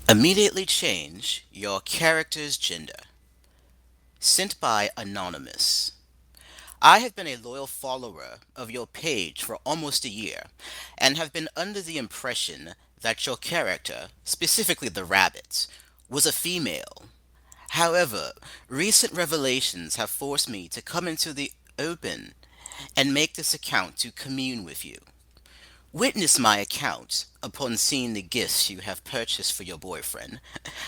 Immediately change your character's gender. Sent by Anonymous. I have been a loyal follower of your page for almost a year, and have been under the impression that your character, specifically the rabbit, was a female. However, recent revelations have forced me to come into the open and make this account to commune with you. Witness my account upon seeing the gifts you have purchased for your boyfriend,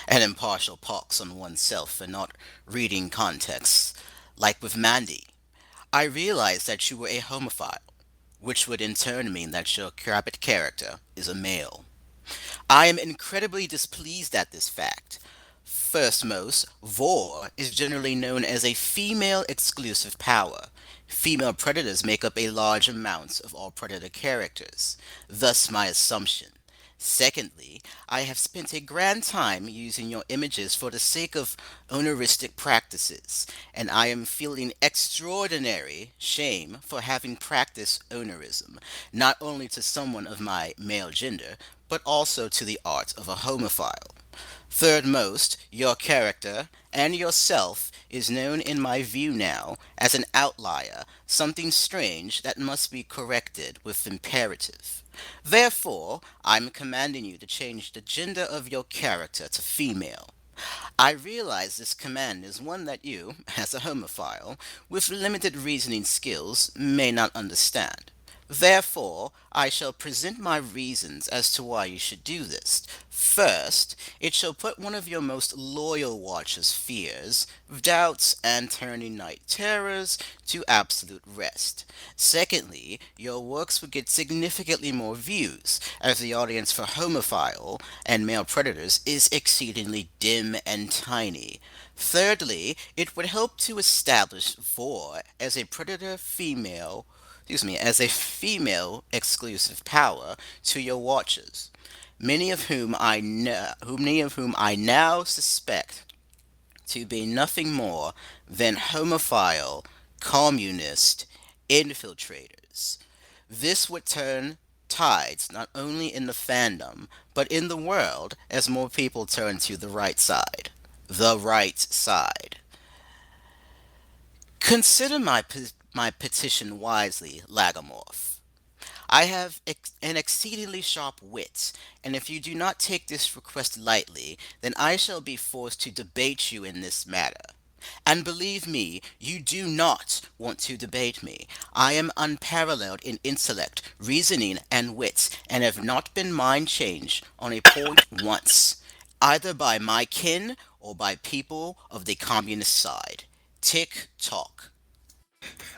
and impartial pox on oneself for not reading context. Like with Mandy, I realized that you were a homophile, which would in turn mean that your rabbit character is a male. I am incredibly displeased at this fact. Firstmost, Vor is generally known as a female exclusive power. Female predators make up a large amount of all predator characters, thus my assumption. Secondly, I have spent a grand time using your images for the sake of oneristic practices, and I am feeling extraordinary shame for having practiced onerism, not only to someone of my male gender, but also to the art of a homophile. Third most, your character and yourself is known in my view now as an outlier, something strange that must be corrected with imperative. Therefore, I'm commanding you to change the gender of your character to female. I realize this command is one that you, as a homophile, with limited reasoning skills, may not understand. Therefore, I shall present my reasons as to why you should do this. First, it shall put one of your most loyal watchers' fears, doubts, and turning night terrors to absolute rest. Secondly, your works would get significantly more views, as the audience for homophile and male predators is exceedingly dim and tiny. Thirdly, it would help to establish Vor as a predator female as a female exclusive power to your watchers, many of whom I now suspect to be nothing more than homophile, communist infiltrators. This would turn tides not only in the fandom, but in the world as more people turn to the right side. The right side. Consider my petition wisely, Lagomorph. I have an exceedingly sharp wit, and if you do not take this request lightly, then I shall be forced to debate you in this matter. And believe me, you do not want to debate me. I am unparalleled in intellect, reasoning, and wit, and have not been mind changed on a point once, either by my kin or by people of the communist side. Tick tock.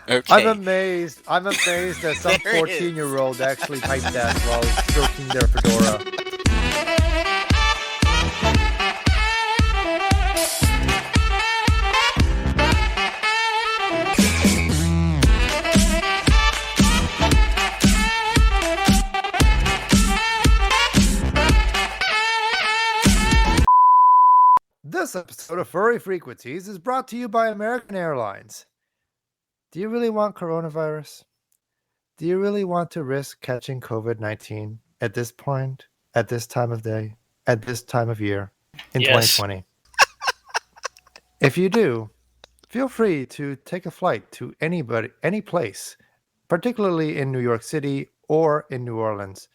I'm Okay, amazed. I'm amazed that some there it is. 14-year-old actually typed that while stroking their fedora. This episode of Furry Frequencies is brought to you by American Airlines. Do you really want coronavirus? Do you really want to risk catching COVID-19 at this point, at this time of day, at this time of year in Yes. 2020? If you do, feel free to take a flight to any place, particularly in New York City or in New Orleans.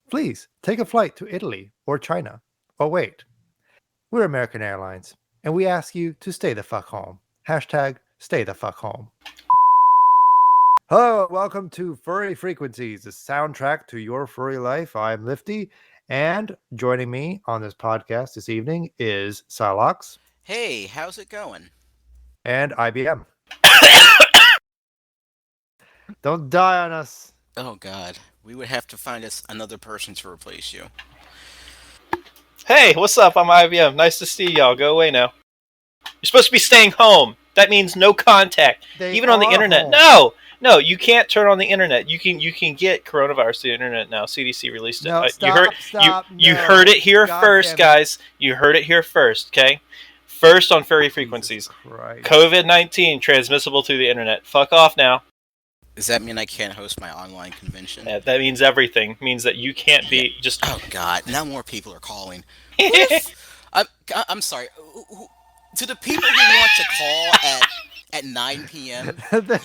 Please take a flight to Italy or China. Oh, wait. We're American Airlines, and we ask you to stay the fuck home. Hashtag stay the fuck home. Hello, and welcome to Furry Frequencies, the soundtrack to your furry life. I'm Lifty, and joining me on this podcast this evening is Sylox Hey, how's it going? and IBM. Don't die on us. Oh god, we would have to find us another person to replace you. Hey, what's up? I'm IBM. Nice to see y'all. Go away now. You're supposed to be staying home. That means no contact, They even on the are internet. home. No, you can't turn on the internet. You can get coronavirus through the internet now. CDC released it. No, stop, you no. heard it here God first, damn it. guys. You heard it here first. Okay, first on Furry Frequencies. Jesus Christ. COVID-19 transmissible through the internet. Fuck off now. Does that mean I can't host my online convention? That means everything. It means that you can't Yeah. be just. Oh God! Now more people are calling. What if? I'm I'm sorry. To the people who want to call at 9 p.m.,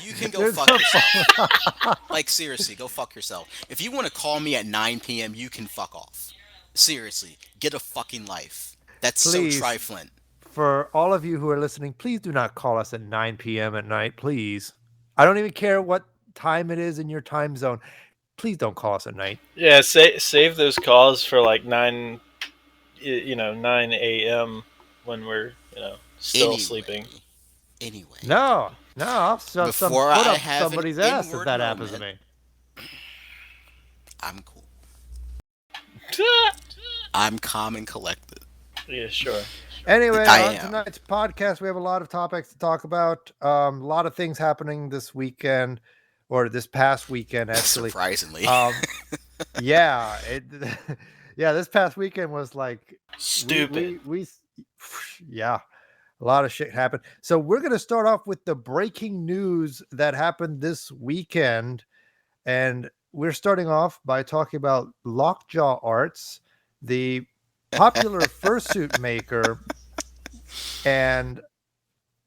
you can go There's fuck a yourself. Like seriously, go fuck yourself. If you want to call me at 9 p.m., you can fuck off. Seriously, get a fucking life. That's so please, trifling. for all of you who are listening, please do not call us at 9 p.m. at night, please. I don't even care what time it is in your time zone. Please don't call us at night. Yeah, save those calls for like 9 a.m. when we're still sleeping. Anyway, anyway, No, no, I'll shove some before foot I up have an somebody's ass if inward that happens to moment, me. I'm cool. I'm calm and collected. Yeah, sure. Anyway, I on am. tonight's podcast, we have a lot of topics to talk about. A lot of things happening this weekend, or this past weekend, actually. Surprisingly. Yeah, yeah, this past weekend was like Stupid. yeah, a lot of shit happened. So we're gonna start off with the breaking news that happened this weekend, and we're starting off by talking about Lockjaw Arts, the popular fursuit maker, and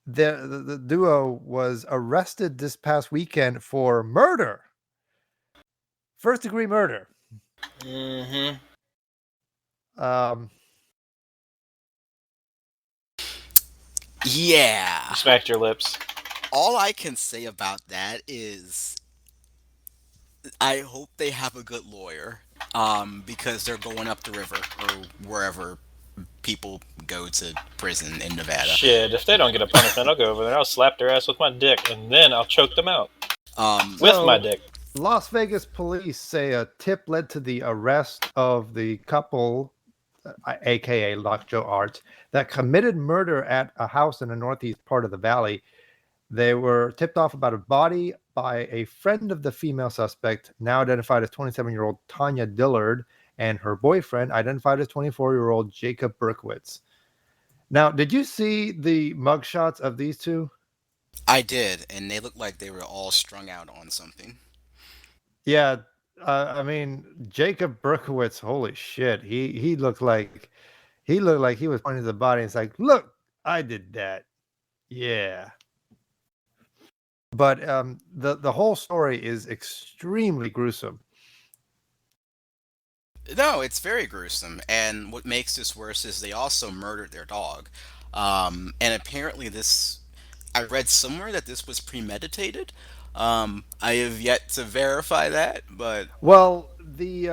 the duo was arrested this past weekend for murder, first-degree murder. Mm-hmm. Um, Yeah. You smacked your lips. All I can say about that is I hope they have a good lawyer. Because they're going up the river or wherever people go to prison in Nevada. Shit, if they don't get a punishment, I'll go over there. I'll slap their ass with my dick, and then I'll choke them out with my dick. Las Vegas police say a tip led to the arrest of the couple, aka Lockjaw Arts, that committed murder at a house in the northeast part of the valley. They were tipped off about a body by a friend of the female suspect, now identified as 27-year-old Tanya Dillard, and her boyfriend, identified as 24-year-old Jacob Berkowitz. Now, did you see the mugshots of these two? I did, and they looked like they were all strung out on something. Yeah, I mean, Jacob Berkowitz, holy shit, he looked like he was pointing to the body. And it's like, look, I did that. Yeah. But the whole story is extremely gruesome. No, it's very gruesome, and what makes this worse is they also murdered their dog. And apparently this, I read somewhere that this was premeditated. I have yet to verify that, but Well, the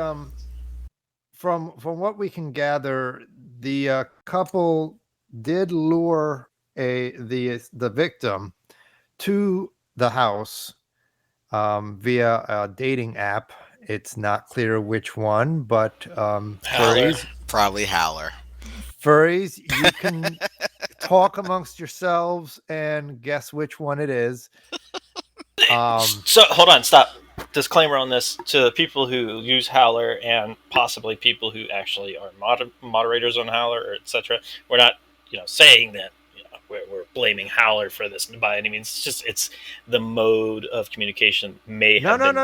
from what we can gather, the couple did lure the victim to the house via a dating app. It's not clear which one, but furries, probably Howler. you can talk amongst yourselves and guess which one it is. So hold on, stop. Disclaimer on this to people who use Howler and possibly people who actually are moderators on Howler or etc. We're not, saying that we're blaming Howler for this by any means. It's just the mode of communication may have been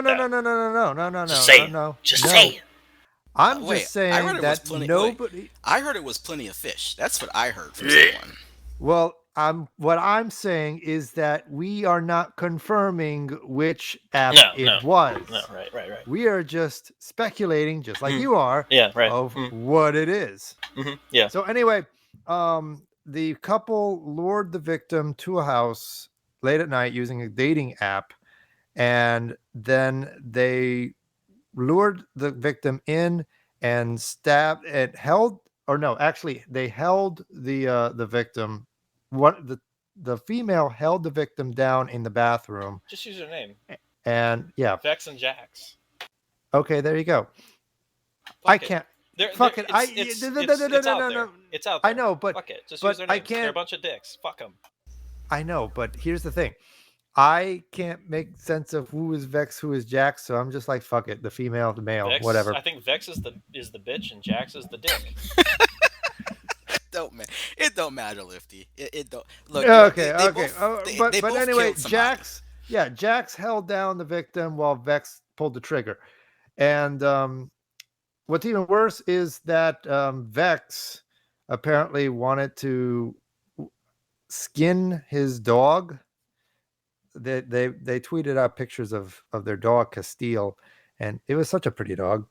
No. Just saying. I'm Wait, just saying I heard it was that plenty. nobody. Wait, I heard it was plenty of fish. That's what I heard from someone. Well, what I'm saying is that we are not confirming which app it was. No, right. We are just speculating, just like you are, of what it is. Yeah. So anyway, the couple lured the victim to a house late at night using a dating app, and then they lured the victim in and stabbed and held, or no, actually they held the victim. The female held the victim down in the bathroom. Just use her name. And yeah, Vex and Jax. Okay, there you go. I can't. Fuck it. It's out there. It's out there. I know, but fuck it. Just use their names. They're a bunch of dicks. Fuck them. I know, but here's the thing. I can't make sense of who is Vex, who is Jax, so I'm just like, fuck it. The female, the male, Vex, whatever. I think Vex is the bitch and Jax is the dick. It don't matter, Lifty. It don't look. Okay. They but anyway, Yeah, Jax held down the victim while Vex pulled the trigger. And what's even worse is that Vex apparently wanted to skin his dog. They tweeted out pictures of their dog Castile, and it was such a pretty dog.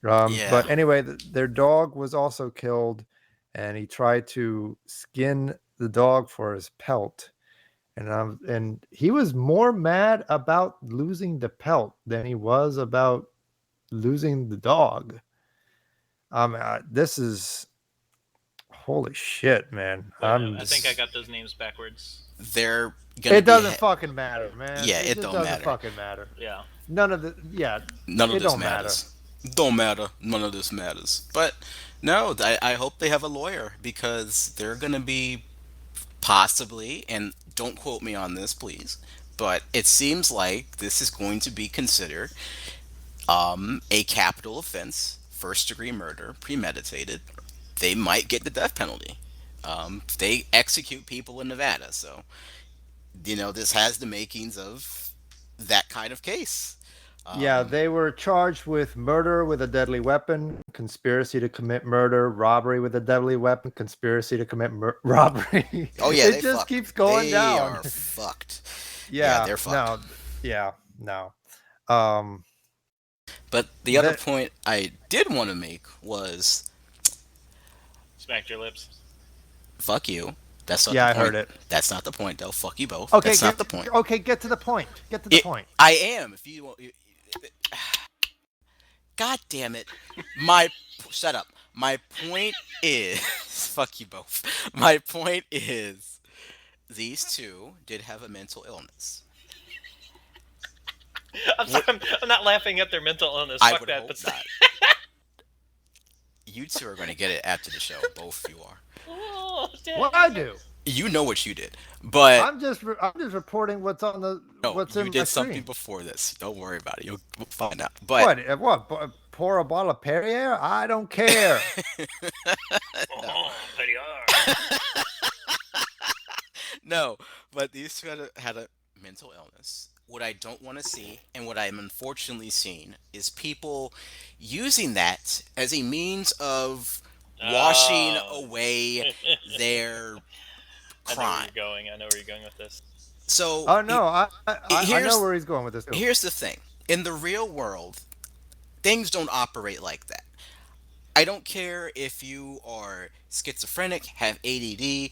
Yeah. But anyway, their dog was also killed, and he tried to skin the dog for his pelt. And he was more mad about losing the pelt than he was about losing the dog. This is holy shit, man. Wait, I think I got those names backwards. They're gonna It be doesn't fucking matter, man. Yeah, It it just don't doesn't matter. fucking matter. Yeah. None of the None of it this don't matter. matters. Don't matter. None of this matters. But no, I hope they have a lawyer because they're gonna be possibly, and don't quote me on this, please. But it seems like this is going to be considered a capital offense, first degree murder, premeditated. They might get the death penalty. They execute people in Nevada, so this has the makings of that kind of case. Yeah, they were charged with murder with a deadly weapon, conspiracy to commit murder, robbery with a deadly weapon, conspiracy to commit robbery. Oh yeah, It they just fucked. keeps going They down. are fucked. Yeah, Yeah, they're fucked. no, yeah, no. Um, But the other that point I did want to make was, Smacked your lips. fuck you. That's not Yeah, the I point. heard it. That's not the point, though. Fuck you both. Okay, That's not the point. get to the point. Get to the point. I am. If you want, God damn it. Shut up. My point is, fuck you both. My point is, these two did have a mental illness. I'm sorry, I'm not laughing at their mental illness. I Fuck would that. hope But not. You two are going to get it after the show. Both of you are. oh, damn. What I do? You know what you did, but I'm just reporting what's on the no, what's you in my did something screen. before this. Don't worry about it. We'll find out. But What? Pour a bottle of Perrier? I don't care. Oh, Perrier. no, but these two had a mental illness. What I don't want to see, and what I'm unfortunately seeing, is people using that as a means of washing Oh. away their crime. I know where you're going with this. So, Oh no, I know here's where he's going with this. Too. here's the thing: in the real world, things don't operate like that. I don't care if you are schizophrenic, have ADD,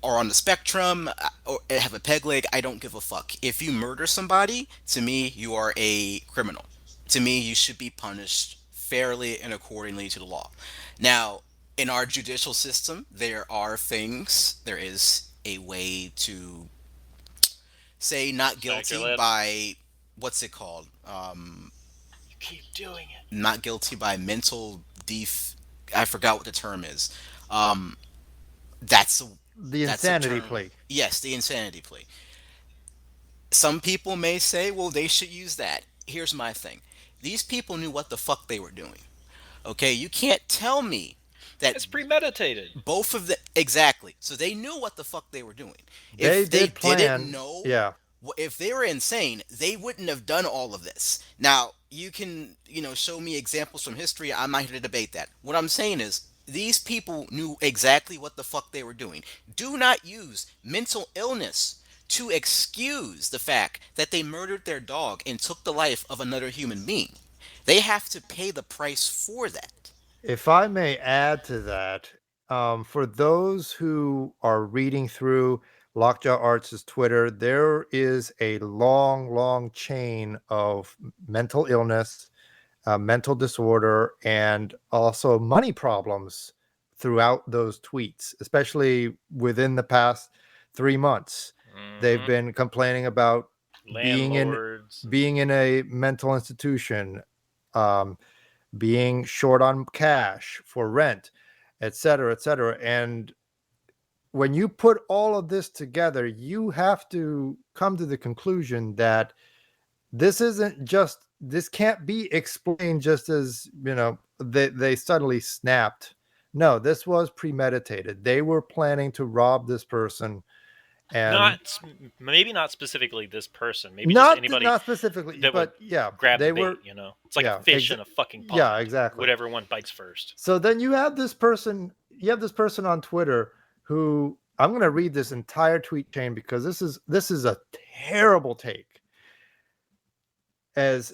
or on the spectrum, or have a peg leg. I don't give a fuck. If you murder somebody, to me, you are a criminal. To me, you should be punished fairly and accordingly to the law. Now, in our judicial system, there are things. There is a way to say not Smack your guilty lips. by what's it called? You keep doing it. Not guilty by mental I forgot what the term is. Um, that's a, The that's a insanity term. plea. Yes, the insanity plea. Some people may say, well, they should use that. Here's my thing. These people knew what the fuck they were doing. Okay, you can't tell me that It's premeditated. both of them exactly. So they knew what the fuck they were doing. They If they did plan. didn't know, Yeah. if they were insane, they wouldn't have done all of this. Now, you can, show me examples from history. I'm not here to debate that. What I'm saying is, these people knew exactly what the fuck they were doing. Do not use mental illness to excuse the fact that they murdered their dog and took the life of another human being. They have to pay the price for that. If I may add to that, for those who are reading through Lockjaw Arts' Twitter, there is a long, long chain of mental illness, mental disorder, and also money problems throughout those tweets, especially within the past 3 months. They've been complaining about Landlords. being in a mental institution, being short on cash for rent, et cetera, et cetera. And when you put all of this together, you have to come to the conclusion that this can't be explained just as, they suddenly snapped. No, this was premeditated. They were planning to rob this person, And maybe not specifically this person. Maybe just anybody not specifically, that but would yeah, grab they the bait. were. You know, it's like Yeah, a fish in a fucking pond. Yeah, exactly. Whatever one bites first. So then you have this person. You have this person on Twitter who I'm going to read this entire tweet chain because this is a terrible take. As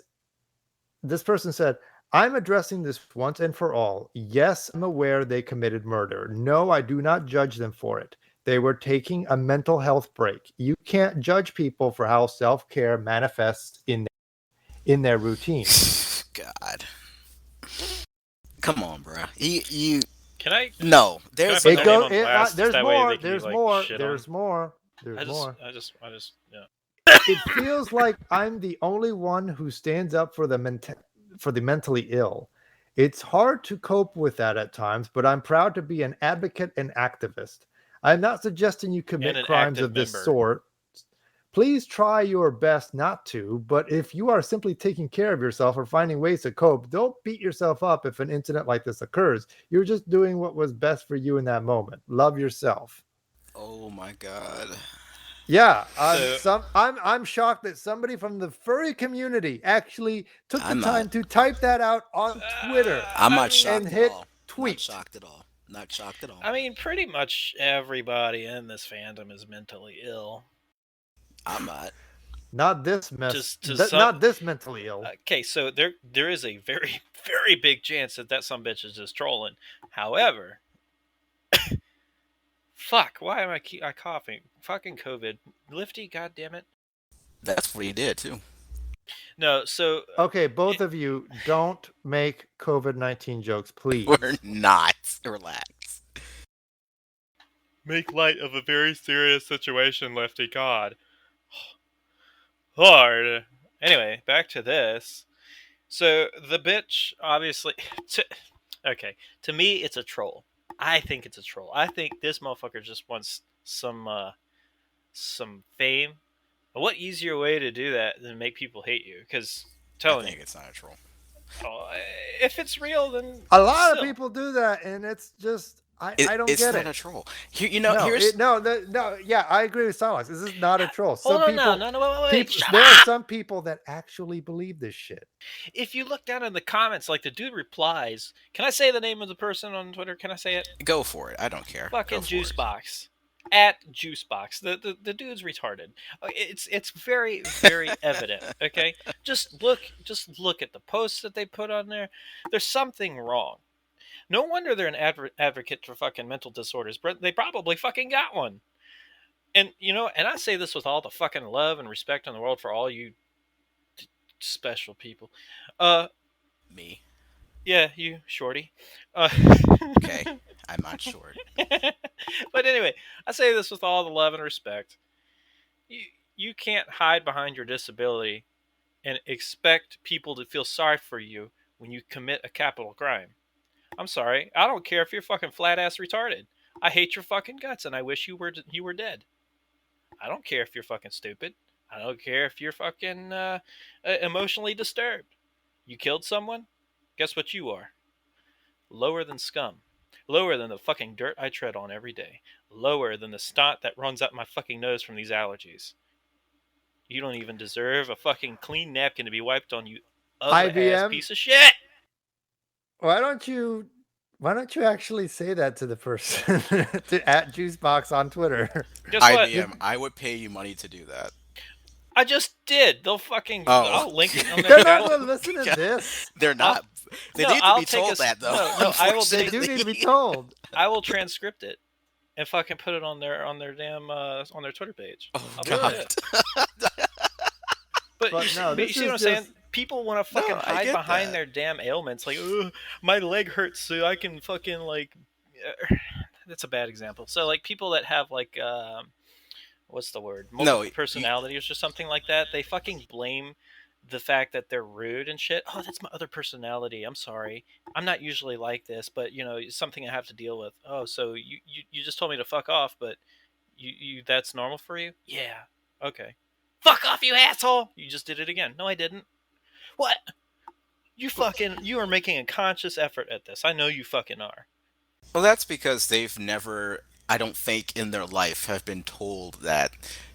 this person said, I'm addressing this once and for all. Yes, I'm aware they committed murder. No, I do not judge them for it. They were taking a mental health break. You can't judge people for how self-care manifests in their routine. God. Come on, bro. You Can I? No, there's Can I put no. their name on blast? There's That way more. they can be, There's like, more. shit There's on? more. There's I more. just, yeah. It feels like I'm the only one who stands up for the mentally ill. It's hard to cope with that at times, but I'm proud to be an advocate and activist. I'm not suggesting you commit an crimes active of this member. sort. Please try your best not to, but if you are simply taking care of yourself or finding ways to cope, don't beat yourself up if an incident like this occurs. You're just doing what was best for you in that moment. Love yourself. Oh my God. Yeah, I'm shocked that somebody from the furry community actually took the time to type that out on Twitter. I'm not shocked and at hit all. tweet. Not shocked at all. Not shocked at all. I mean, pretty much everybody in this fandom is mentally ill. I'm not. Not this not this mentally ill. Okay, so there is a very, very big chance that some bitch is just trolling. However, fuck, why am I coughing? Fucking COVID. Lifty, goddammit. That's what he did too. No, so okay, both of you don't make COVID-19 jokes, please. We're not. Relax. Make light of a very serious situation, Lefty. God. Lord. Anyway, back to this. So the bitch, obviously, okay. To me, it's a troll. I think it's a troll. I think this motherfucker just wants some fame. But what easier way to do that than make people hate you? Because I think it's not a troll. If it's real, then a lot of people do that, and it's just I don't get it. It's not a troll. Yeah, I agree with Sylox. This is not a troll. Wait. There are some people that actually believe this shit. If you look down in the comments, like the dude replies, can I say the name of the person on Twitter? Can I say it? Go for it. I don't care. Fucking Juicebox. At Juicebox. The dude's retarded. It's very, very evident. Okay? Just look at the posts that they put on there. There's something wrong. No wonder they're an advocate for fucking mental disorders. They probably fucking got one. And, and I say this with all the fucking love and respect in the world for all you special people. Me. Yeah, you, shorty. Okay, I'm not short. But anyway, I say this with all the love and respect. You can't hide behind your disability and expect people to feel sorry for you when you commit a capital crime. I'm sorry. I don't care if you're fucking flat ass retarded. I hate your fucking guts and I wish you were dead. I don't care if you're fucking stupid. I don't care if you're fucking emotionally disturbed. You killed someone? Guess what you are? Lower than scum. Lower than the fucking dirt I tread on every day. Lower than the snot that runs up my fucking nose from these allergies. You don't even deserve a fucking clean napkin to be wiped on, you ugly ass piece of shit. Why don't you actually say that to the person at Juicebox on Twitter? Guess what? IBM, I would pay you money to do that. I just did. They'll fucking. I'll link it on their. They're not going to listen to this. They're not. They need to be told that though. No, I will. They do need to be told. I will transcript it and fucking put it on their damn on their Twitter page. Oh God. But no, you see what I'm saying? People want to fucking hide behind their damn ailments. Like, my leg hurts, so I can fucking like. That's a bad example. So like people that have like. What's the word? Multiple personalities or something like that. They fucking blame the fact that they're rude and shit. Oh, that's my other personality. I'm sorry. I'm not usually like this, but it's something I have to deal with. Oh, so you just told me to fuck off, but you that's normal for you? Yeah. Okay. Fuck off, you asshole! You just did it again. No, I didn't. What? You are making a conscious effort at this. I know you fucking are. Well, that's because they've never I don't think in their life have been told that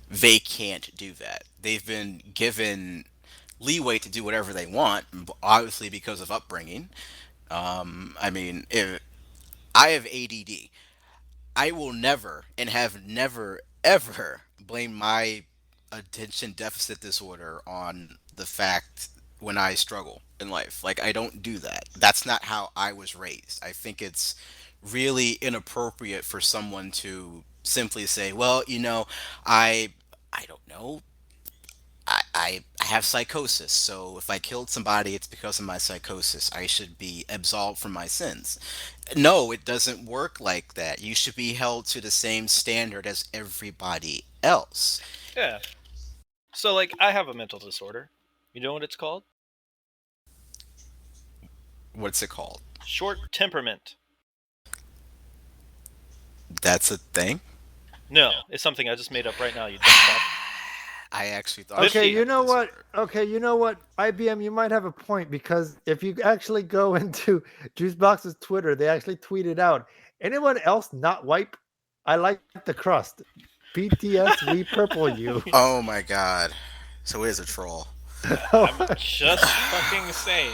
they can't do that. They've been given leeway to do whatever they want, obviously because of upbringing. I mean, if I have ADD, I will never and have never ever blame my attention deficit disorder on the fact when I struggle in life. Like, I don't do that. That's not how I was raised. I think it's really inappropriate for someone to simply say, "Well, I don't know, I have psychosis, so if I killed somebody, it's because of my psychosis. I should be absolved from my sins." No, it doesn't work like that. You should be held to the same standard as everybody else. Yeah. So, like, I have a mental disorder. You know what it's called? What's it called? Short temperament. That's a thing? No, it's something I just made up right now, you dumb fuck. I actually thought Okay, Okay, she you had know what? disorder. Okay, you know what? IBM, you might have a point because if you actually go into Juicebox's Twitter, they actually tweeted out, anyone else not wipe? I like the crust. BTS, we purple you. Oh my god. So it is a troll. I'm just fucking saying.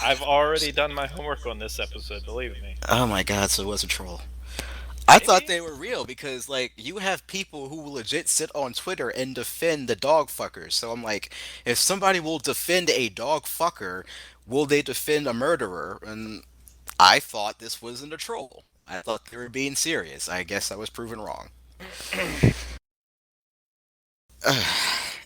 I've already done my homework on this episode, believe me. Oh my god, so it was a troll. I thought Maybe? they were real because, like, you have people who will legit sit on Twitter and defend the dog fuckers. So I'm like, if somebody will defend a dog fucker, will they defend a murderer? And I thought this wasn't a troll. I thought they were being serious. I guess I was proven wrong.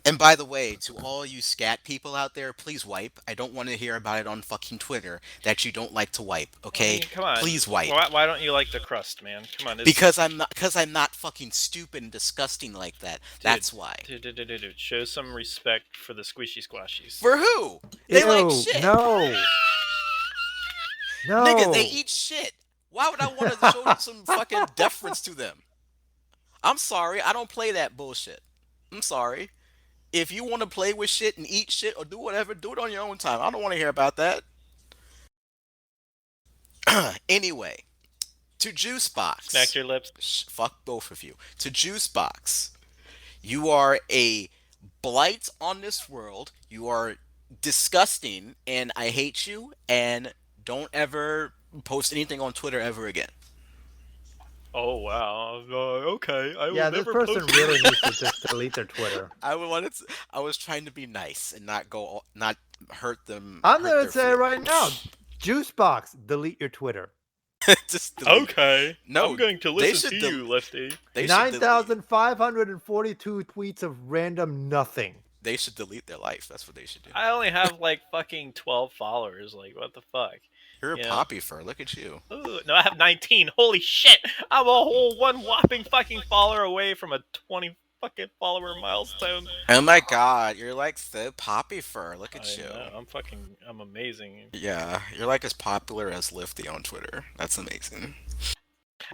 And by the way, to all you scat people out there, please wipe. I don't want to hear about it on fucking Twitter that you don't like to wipe, I okay? mean, come on. Please wipe. Why don't you like the crust, man? Come on, Because I'm not fucking stupid and disgusting like that. That's why. Dude. Show some respect for the squishy squashies. For who? They like Ew, shit. no. No. Nigga, they eat shit. Why would I want to show some fucking deference to them? I'm sorry, I don't play that bullshit. I'm sorry. If you want to play with shit and eat shit or do whatever, do it on your own time. I don't want to hear about that. Anyway, to Smack Juicebox. your lips. Fuck both of you. To Juicebox. You are a blight on this world. You are disgusting, and I hate you. And don't ever post anything on Twitter ever again. Oh wow. Okay, I will Yeah, this never person post. really needs to just delete their Twitter. I was trying to be nice and not hurt them. I'm Hurt going their to say it right now. feelings. Juicebox, delete your Twitter. Just delete. Okay. No, I'm going to they listen should to you, Lefty. They should delete. 9,542 tweets of random nothing. They should delete their life. That's what they should do. I only have like fucking 12 followers. Like, what the fuck? You're a Yeah. poppy fur. Look at you. Ooh, no, I have 19. Holy shit! I'm a whole one whopping fucking follower away from a 20 fucking follower milestone. Oh my god, you're like the poppy fur. Look at I you. know, I'm amazing. Yeah, you're like as popular as Lifty on Twitter. That's amazing.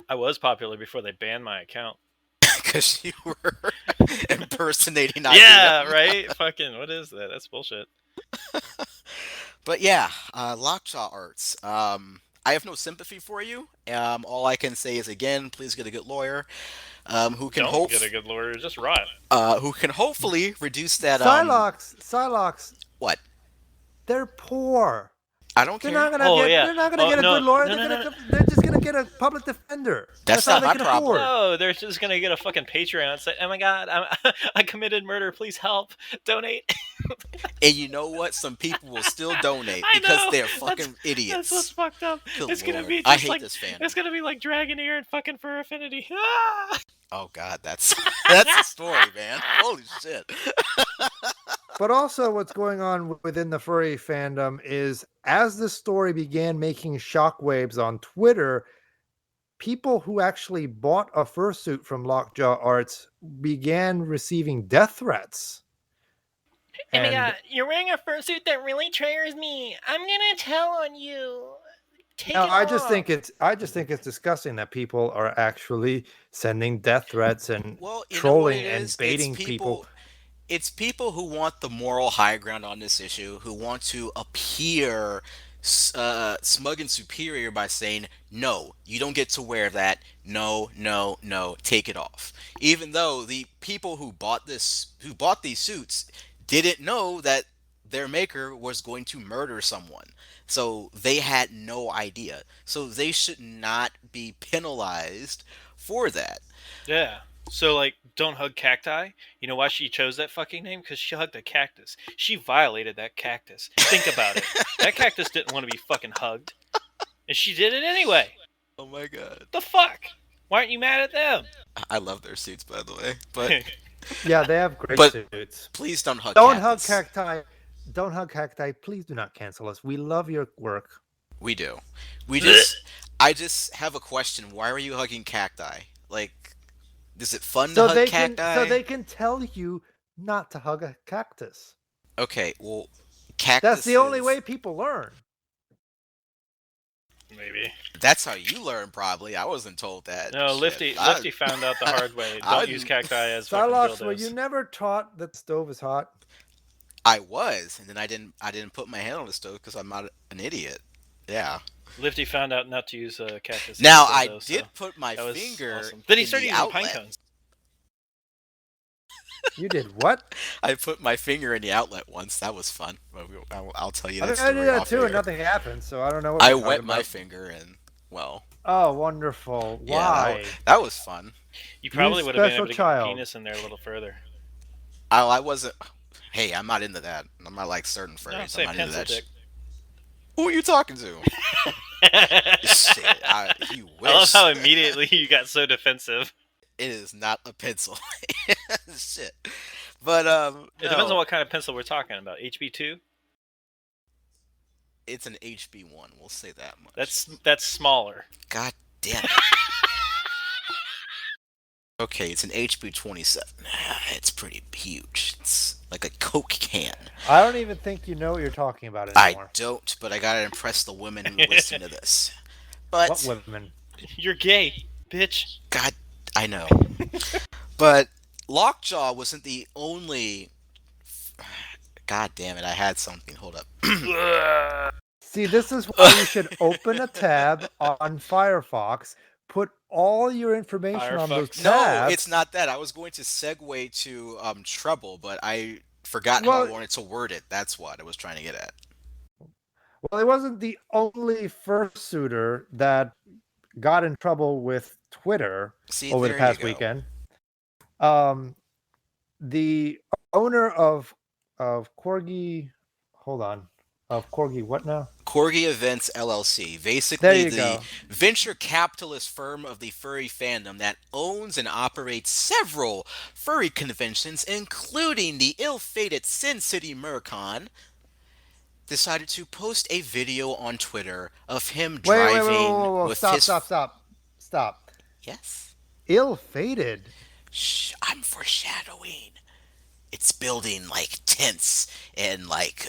I was popular before they banned my account. Because you were impersonating Yeah, IBM. right? Fucking, what is that? That's bullshit. But yeah, Lockjaw Arts. I have no sympathy for you. All I can say is again, please get a good lawyer, who can Don't get a good lawyer, just rot. who can hopefully reduce that. Sylox, What? they're poor. I don't They're care. not gonna Oh, get. yeah. They're not gonna Oh, get a no, good lawyer. no, they're, no, gonna, no. they're just gonna get a public defender. That's all not they my can problem. afford. No, they're just gonna get a fucking Patreon and say, "Oh my god, I committed murder. Please help, donate." And you know what? Some people will still donate I because know, they're that's- fucking idiots. That's what's fucked up. Good It's gonna lord. be just I hate like this fan. it's gonna be like Dragonair and fucking Fur Affinity. Ah! Oh god, that's that's the story, man. Holy shit. But also, what's going on within the furry fandom is as the story began making shockwaves on Twitter, people who actually bought a fursuit from Lockjaw Arts began receiving death threats. Oh my And god, you're wearing a fursuit that really triggers me. I'm gonna tell on you. Take no, it I just off. think it's disgusting that people are actually sending death threats and Well, you know what trolling it and is? baiting people. It's people who want the moral high ground on this issue, who want to appear smug and superior by saying, "No, you don't get to wear that. No, no, no, take it off." Even though the people who bought these suits, didn't know that their maker was going to murder someone. So they had no idea. So they should not be penalized for that. Yeah. So, like, don't hug cacti. You know why she chose that fucking name? Because she hugged a cactus. She violated that cactus. Think about it. That cactus didn't want to be fucking hugged, and she did it anyway. Oh my god. The fuck? Why aren't you mad at them? I love their suits, by the way. But Yeah, they have great but suits. please don't hug Don't hug cactus. cacti. Don't hug cacti. Please do not cancel us. We love your work. We do. We just I just have a question. Why are you hugging cacti? Like, is it fun to hug So cacti? they can tell you not to hug a cactus. Okay, well, That's the only cactuses. way people learn. Maybe. That's how you learn, probably. I wasn't told that. No, Shit. Lifty found out the hard way. I, Don't use cacti as fucking Sylox, were you dildos. never taught that the stove is hot? I was, and then I didn't put my hand on the stove because I'm not an idiot. Yeah. Lifty found out not to use cactus as Now a I dildo, so did put my that was finger awesome. Then he in started the using pine outlet. cones. You did what? I put my finger in the outlet once. That was fun. I'll tell you I that mean, I did story that off too, and air. nothing happened. So I don't know what I you're talking wet my about. finger and well, Oh, wonderful! yeah, Why? that was fun. You probably You would have been special able to get your child. penis in there a little further. I wasn't. Hey, I'm not into that. I'm not like certain No, furries. I'm say not into pencil that. dick. Who are you talking to? Shit, you I love wish. how immediately you got so defensive. It is not a pencil. Shit. But It depends on no, what kind of pencil we're talking about. HB2? it's an HB1. We'll say that much. That's smaller. God damn it. Okay, it's an HB27. It's pretty huge. It's like a Coke can. I don't even think you know what you're talking about I anymore. don't, but I gotta impress the women who listen to this. What But women? You're gay, bitch. God, I know. But Lockjaw wasn't the only. God damn it! I had something. Hold up. See, this is why you should open a tab on Firefox, put all your information on those Firefox. No, tabs. it's not that. I was going to segue to Treble, but I forgot how I Well, wanted to word it. That's what I was trying to get at. well, it wasn't the only fursuiter that got in trouble with Twitter See, over the there you past go. weekend. The owner of Corgi, hold on, of Corgi, what now? Corgi Events LLC, There basically you the go. venture capitalist firm of the furry fandom that owns and operates several furry conventions, including the ill-fated Sin City Murcon, decided to post a video on Twitter of him driving Whoa. with Stop, his. stop, stop. Stop. Yes? Ill-fated. Shh, I'm foreshadowing. It's building like tense and like,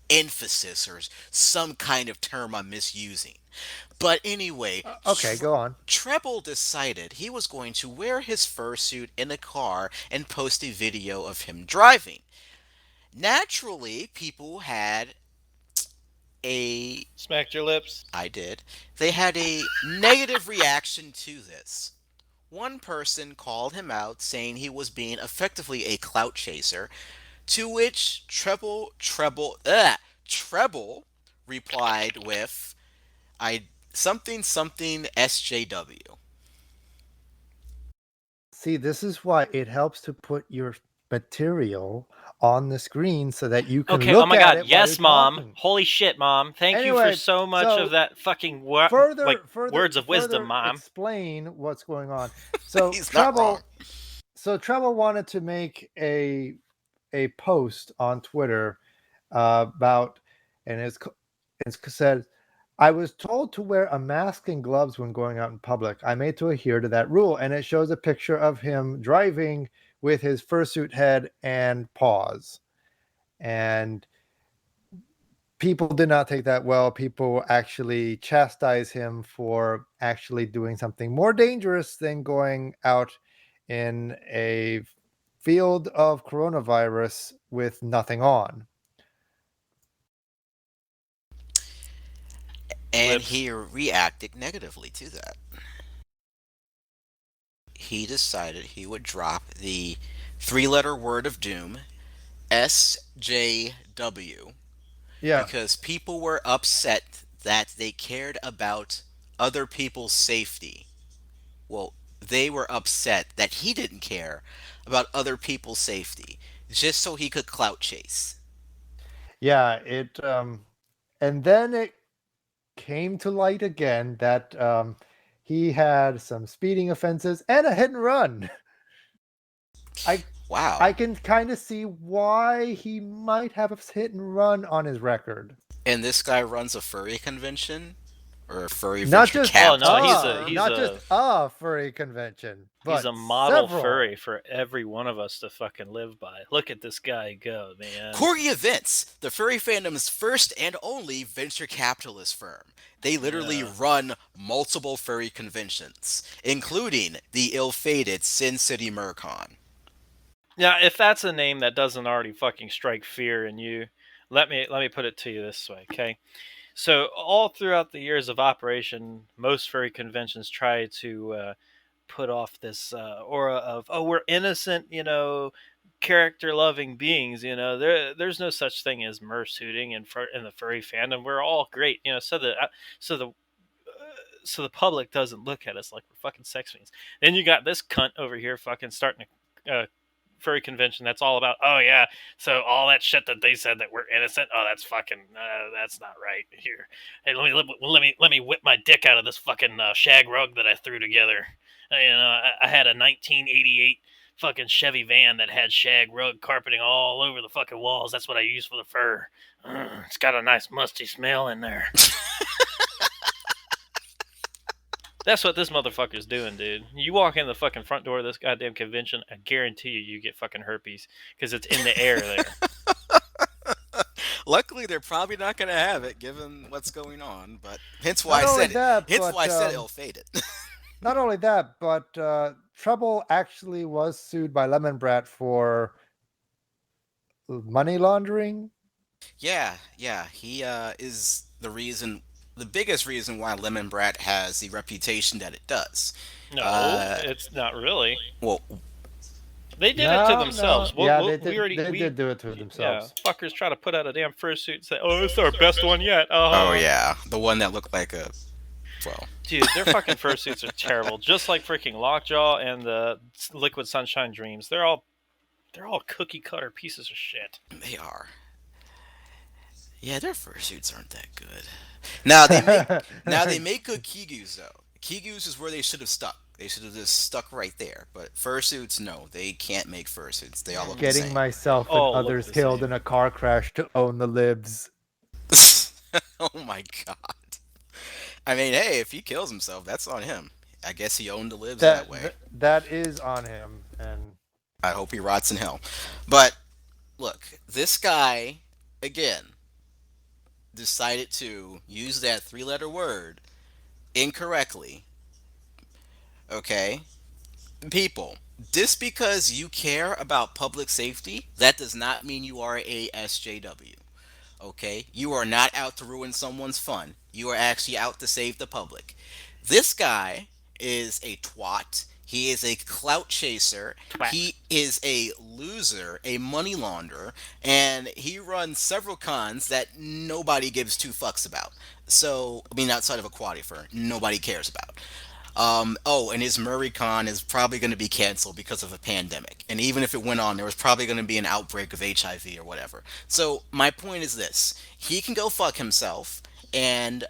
emphasis or some kind of term I'm misusing. But anyway, Okay, go on. Treble decided he was going to wear his fursuit in a car and post a video of him driving. Naturally, people had a. Smacked your lips. I did. They had a negative reaction to this. One person called him out, saying he was being effectively a clout chaser, to which Treble replied with, "I something something SJW." See, this is why it helps to put your material on the screen so that you can Okay, look oh my at god, it while yes, you're Mom. talking. Holy shit, Mom. Thank you for Anyway, so much so of that fucking further words of wisdom, further Mom. explain what's going on. So He's not wrong. Treble wanted to make a post on Twitter about, and it's said, I was told to wear a mask and gloves when going out in public. I made to adhere to that rule, and it shows a picture of him driving with his fursuit head and paws. And people did not take that well. People actually chastise him for actually doing something more dangerous than going out in a field of coronavirus with nothing on. And lips. he reacted negatively to that. He decided he would drop the three-letter word of doom, SJW, Yeah. because people were upset that they cared about other people's safety. Well, they were upset that he didn't care about other people's safety just so he could clout chase. Yeah, and then it came to light again that he had some speeding offenses and a hit and run. I Wow. I can kind of see why he might have a hit and run on his record. And this guy runs a furry convention or a furry Not venture just Oh no, capitalist firm. a furry convention, he's but a model several. furry for every one of us to fucking live by. Look at this guy go, man. Corgi Events, the furry fandom's first and only venture capitalist firm. They literally Yeah. run multiple furry conventions, including the ill-fated Sin City Mercon. Now, if that's a name that doesn't already fucking strike fear in you, let me put it to you this way, okay? So all throughout the years of operation, most furry conventions try to put off this aura of, oh, we're innocent, character loving beings. There's no such thing as mersuiting in the furry fandom. We're all great, so the so the public doesn't look at us like we're fucking sex fiends. Then you got this cunt over here fucking starting a furry convention that's all about, oh yeah, so all that shit that they said that we're innocent, oh that's fucking that's not right. Here, hey, let me whip my dick out of this fucking shag rug that I threw together. I had a 1988 fucking Chevy van that had shag rug carpeting all over the fucking walls. That's what I use for the fur. It's got a nice musty smell in there. That's what this motherfucker's doing, dude. You walk in the fucking front door of this goddamn convention, I guarantee you get fucking herpes because it's in the air there. Luckily, they're probably not going to have it, given what's going on. But hence why Not I only said it. that, Hence but why I said ill-fated. not only that, but Treble actually was sued by Lemon Brat for money laundering. Yeah. He is the biggest reason why Lemon Brat has the reputation that it does. No, Uh, it's not really. well, They did it to No, no, themselves. yeah, We already they we did do it to yeah, themselves. fuckers try to put out a damn fursuit and say, "Oh, it's our best one yet." oh yeah, the one that looked like a well. Dude, their fucking fursuits are terrible. Just like freaking Lockjaw and the Liquid Sunshine Dreams. They're all cookie cutter pieces of shit. They are. Yeah, their fursuits aren't that good. Now they make good kigus though. Kigus is where they should have stuck. They should have just stuck right there. But fursuits, no, they can't make fursuits. They all look the Getting same. myself and All look others the killed same. in a car crash to own the libs. Oh my god. I mean, hey, if he kills himself, that's on him. I guess he owned the libs that way. That is on him, and I hope he rots in hell. But look, this guy again decided to use that three-letter word incorrectly. Okay? People, just because you care about public safety, that does not mean you are a SJW. Okay? You are not out to ruin someone's fun. You are actually out to save the public. This guy is a twat. He is a clout chaser. Twat. He is a loser, a money launderer, and he runs several cons that nobody gives two fucks about. So, I mean, outside of Aquatifer, nobody cares about. Oh, and his MurrayCon is probably going to be canceled because of a pandemic. And even if it went on, there was probably going to be an outbreak of HIV or whatever. So my point is this: he can go fuck himself. And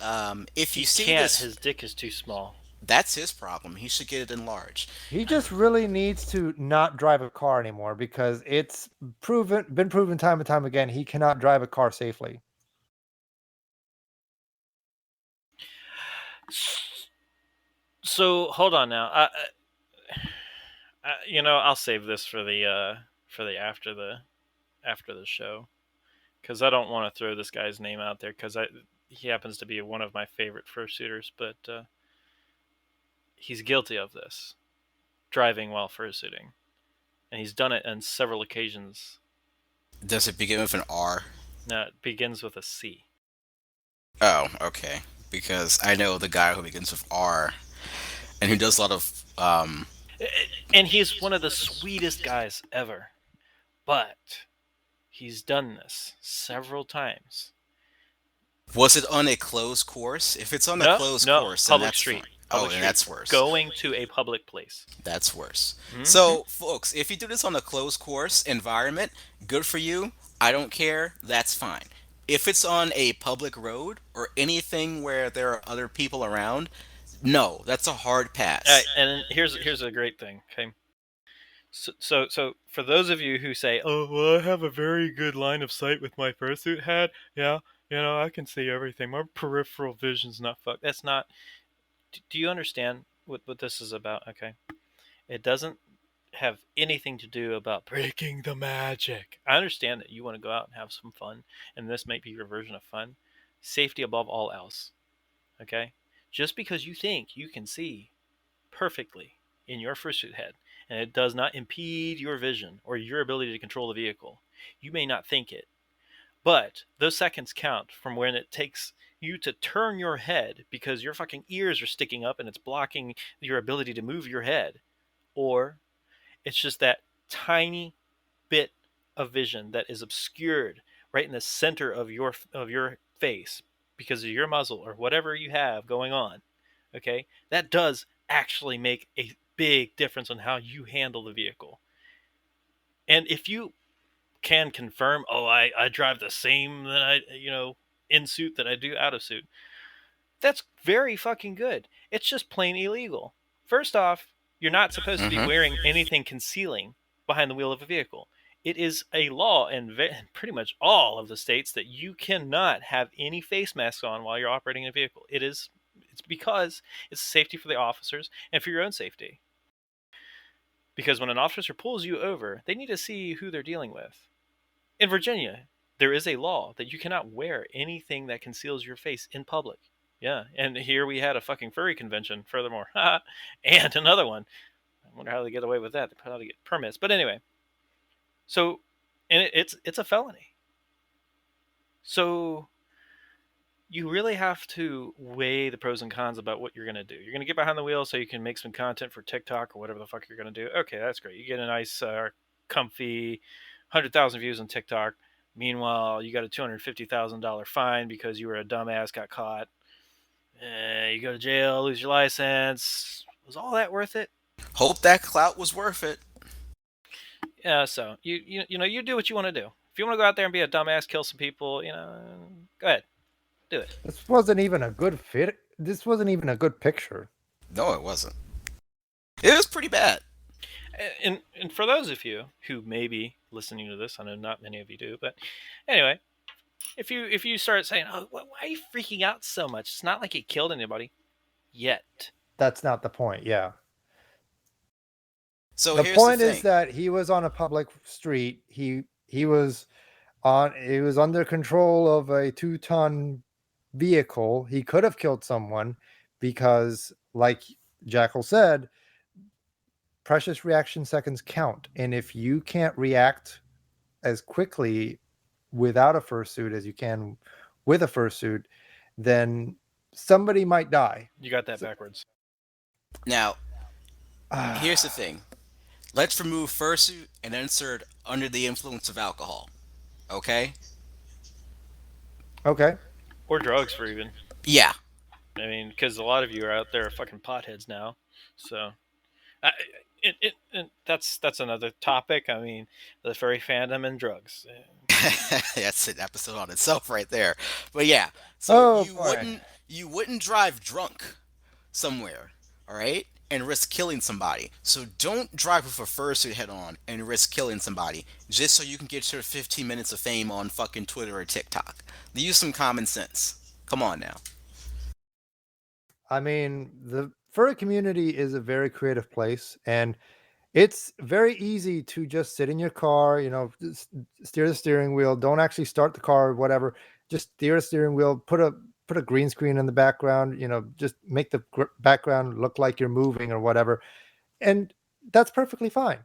if you He see can't. this, His dick is too small. that's his problem. He should get it enlarged. he just really needs to not drive a car anymore because it's been proven time and time again he cannot drive a car safely. So hold on now. I'll save this for the after the show because I don't want to throw this guy's name out there because he happens to be one of my favorite fursuiters, but he's guilty of this driving while fursuiting, and he's done it on several occasions. Does it begin with an R? Now it begins with a C. Oh, okay. because I know the guy who begins with R and who does a lot of And he's one of the sweetest guys ever. But he's done this several times. was it on a closed course? If it's on a No, closed no, course, then public that's street. fine. Oh, Public then street. that's worse. Going to a public place. That's worse. Mm-hmm. So, folks, if you do this on a closed course environment, good for you. I don't care. That's fine. If it's on a public road or anything where there are other people around, no, that's a hard pass. And here's a great thing. Okay. So for those of you who say, "Oh, well, I have a very good line of sight with my fursuit hat. Yeah, I can see everything. My peripheral vision's not fucked." That's not. Do you understand what this is about? Okay, it doesn't have anything to do about breaking the magic. I understand that you want to go out and have some fun, and this might be your version of fun. Safety above all else. Okay, just because you think you can see perfectly in your fursuit head, and it does not impede your vision or your ability to control the vehicle. You may not think it, but those seconds count from when it takes you to turn your head because your fucking ears are sticking up and it's blocking your ability to move your head, or it's just that tiny bit of vision that is obscured right in the center of your face because of your muzzle or whatever you have going on. Okay, that does actually make a big difference on how you handle the vehicle. And if you can confirm, oh, I drive the same that in suit that I do out of suit, that's very fucking good. It's just plain illegal. First off, you're not supposed to be Mm-hmm. wearing anything concealing behind the wheel of a vehicle. It is a law in pretty much all of the states that you cannot have any face masks on while you're operating a vehicle. It's because it's safety for the officers and for your own safety. Because when an officer pulls you over, they need to see who they're dealing with. In Virginia, there is a law that you cannot wear anything that conceals your face in public. Yeah, and here we had a fucking furry convention, furthermore. And another one. I wonder how they get away with that. They probably get permits. But anyway, so, and it's a felony. So you really have to weigh the pros and cons about what you're going to do. You're going to get behind the wheel so you can make some content for TikTok or whatever the fuck you're going to do. Okay, that's great. You get a nice, comfy 100,000 views on TikTok. Meanwhile, you got a $250,000 fine because you were a dumbass, got caught. You go to jail, lose your license. Was all that worth it? Hope that clout was worth it. Yeah. So you do what you want to do. If you want to go out there and be a dumbass, kill some people, go ahead, do it. This wasn't even a good fit. This wasn't even a good picture. No, it wasn't. It was pretty bad. And for those of you who may be listening to this, I know not many of you do, but anyway, if you start saying, "Oh, why are you freaking out so much? It's not like he killed anybody yet." That's not the point. Yeah. So The here's point the is thing. that he was on a public street. He was under control of a 2-ton vehicle. He could have killed someone because, like Jackal said, precious reaction seconds count. And if you can't react as quickly without a fursuit as you can with a fursuit, then somebody might die. You got that backwards. Now, here's the thing. Let's remove fursuit and insert under the influence of alcohol. Okay? Okay. Or drugs, for even. Yeah. I mean, because a lot of you are out there fucking potheads now. So, that's another topic. I mean, the furry fandom and drugs. That's an episode on itself right there. But yeah. So Oh boy. you wouldn't drive drunk somewhere, all right? And risk killing somebody. So don't drive with a fursuit head on and risk killing somebody just so you can get your 15 minutes of fame on fucking Twitter or TikTok. Use some common sense. Come on now. I mean, the furry community is a very creative place, and it's very easy to just sit in your car, steer the steering wheel, don't actually start the car or whatever, just steer the steering wheel, put a green screen in the background, just make the background look like you're moving or whatever. And that's perfectly fine.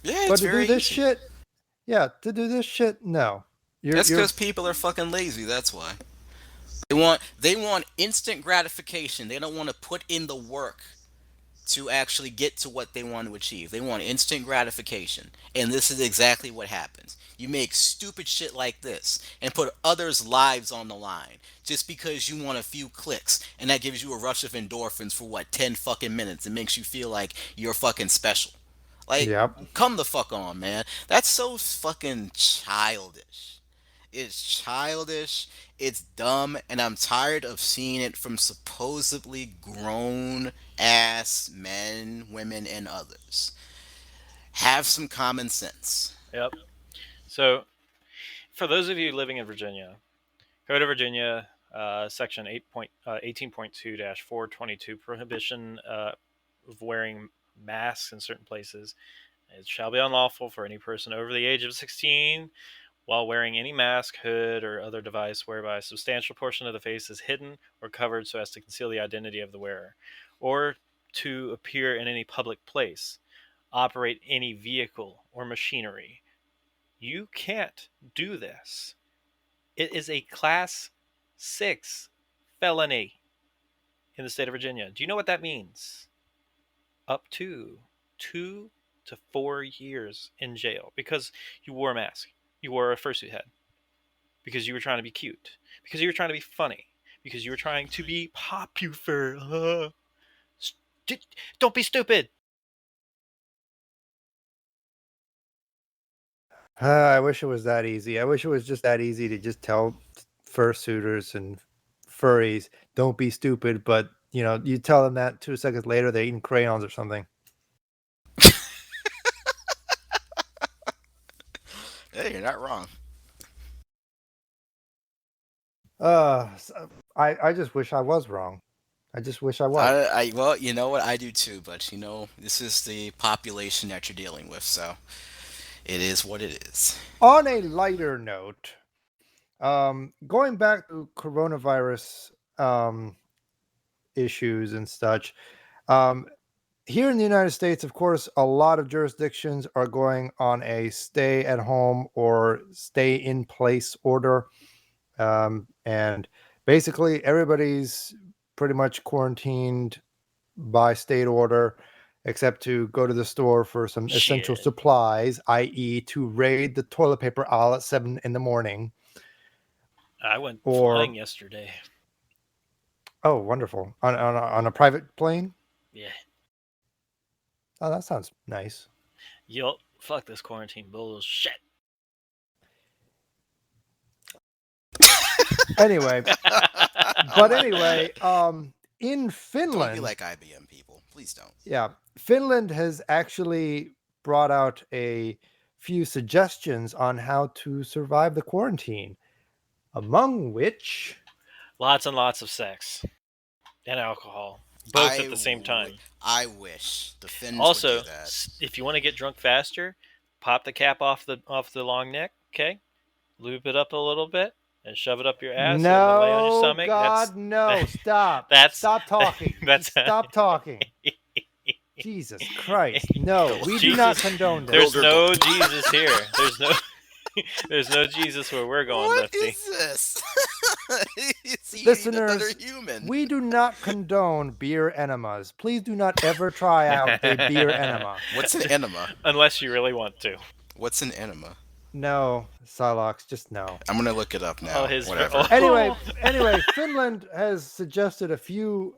Yeah, But it's to do very this easy. shit, yeah, to do this shit, no. That's You're because people are fucking lazy. That's why. They want instant gratification. They don't want to put in the work to actually get to what they want to achieve. They want instant gratification. And this is exactly what happens. You make stupid shit like this and put others' lives on the line just because you want a few clicks, and that gives you a rush of endorphins for what, 10 fucking minutes. It makes you feel like you're fucking special. Like, Yep. come the fuck on, man. That's so fucking childish. It's childish, it's dumb, and I'm tired of seeing it from supposedly grown ass men, women, and others. Have some common sense. Yep. So, for those of you living in Virginia, Code of Virginia, Section 18.2-422, prohibition of wearing masks in certain places. It shall be unlawful for any person over the age of 16 while wearing any mask, hood, or other device whereby a substantial portion of the face is hidden or covered so as to conceal the identity of the wearer, or to appear in any public place, operate any vehicle or machinery. You can't do this. It is a class 6 felony in the state of Virginia. Do you know what that means? Up to 2 to 4 years in jail because you wore a mask, you wore a fursuit head, because you were trying to be cute, because you were trying to be funny, because you were trying to be popular. Don't be stupid. I wish it was that easy. I wish it was just that easy to just tell fursuiters and furries, don't be stupid. But, you tell them that 2 seconds later, they're eating crayons or something. Hey, you're not wrong. I just wish I was wrong. I just wish I was. Well, you know what? I do too, but this is the population that you're dealing with, so it is what it is. On a lighter note, going back to coronavirus issues and such, here in the United States, of course, a lot of jurisdictions are going on a stay at home or stay in place order. And basically, everybody's pretty much quarantined by state order, except to go to the store for some essential Shit. supplies, i.e., to raid the toilet paper aisle at 7 in the morning. I went Or flying yesterday. oh, wonderful! On a private plane. Yeah. Oh, that sounds nice. Yup. Fuck this quarantine bullshit. Anyway, but anyway, in Don't be Finland, like IBM people. Please don't. yeah, Finland has actually brought out a few suggestions on how to survive the quarantine, among which Lots and lots of sex and alcohol, both at the same w- time. I wish the Finns would do Also, that. if you want to get drunk faster, pop the cap off the long neck. Okay, loop it up a little bit and shove it up your ass, and then lay on your no, stomach. God, no, stop. That's Stop talking. that's Stop talking. Jesus Christ. No, we do not condone this. There's no Jesus here. There's no Jesus where we're going, What Lefty. is this? It's eating Listeners, another human. we do not condone beer enemas. Please do not ever try out a beer enema. What's an enema? Unless you really want to. What's an enema? No, Sylox, just no. I'm gonna look it up now. Whatever. Anyway, Finland has suggested a few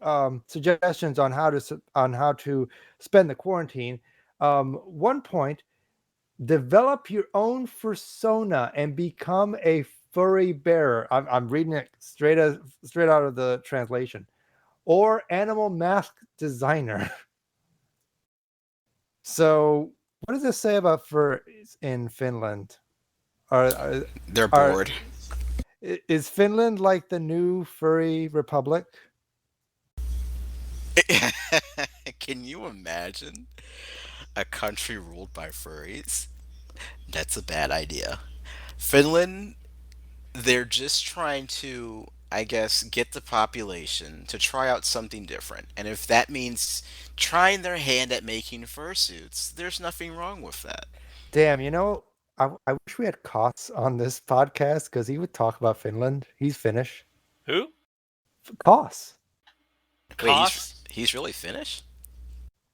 suggestions on how to spend the quarantine. 1 point: develop your own fursona and become a furry bearer. I'm reading it straight out of the translation. Or animal mask designer. So, what does this say about fur in Finland? They're bored. Is Finland like the new furry republic? Can you imagine a country ruled by furries? That's a bad idea. Finland, they're just trying to, I guess, get the population to try out something different. And if that means trying their hand at making fursuits, there's nothing wrong with that. Damn, I wish we had Kots on this podcast because he would talk about Finland. He's Finnish. Who? Koss. Wait, Koss? he's really Finnish?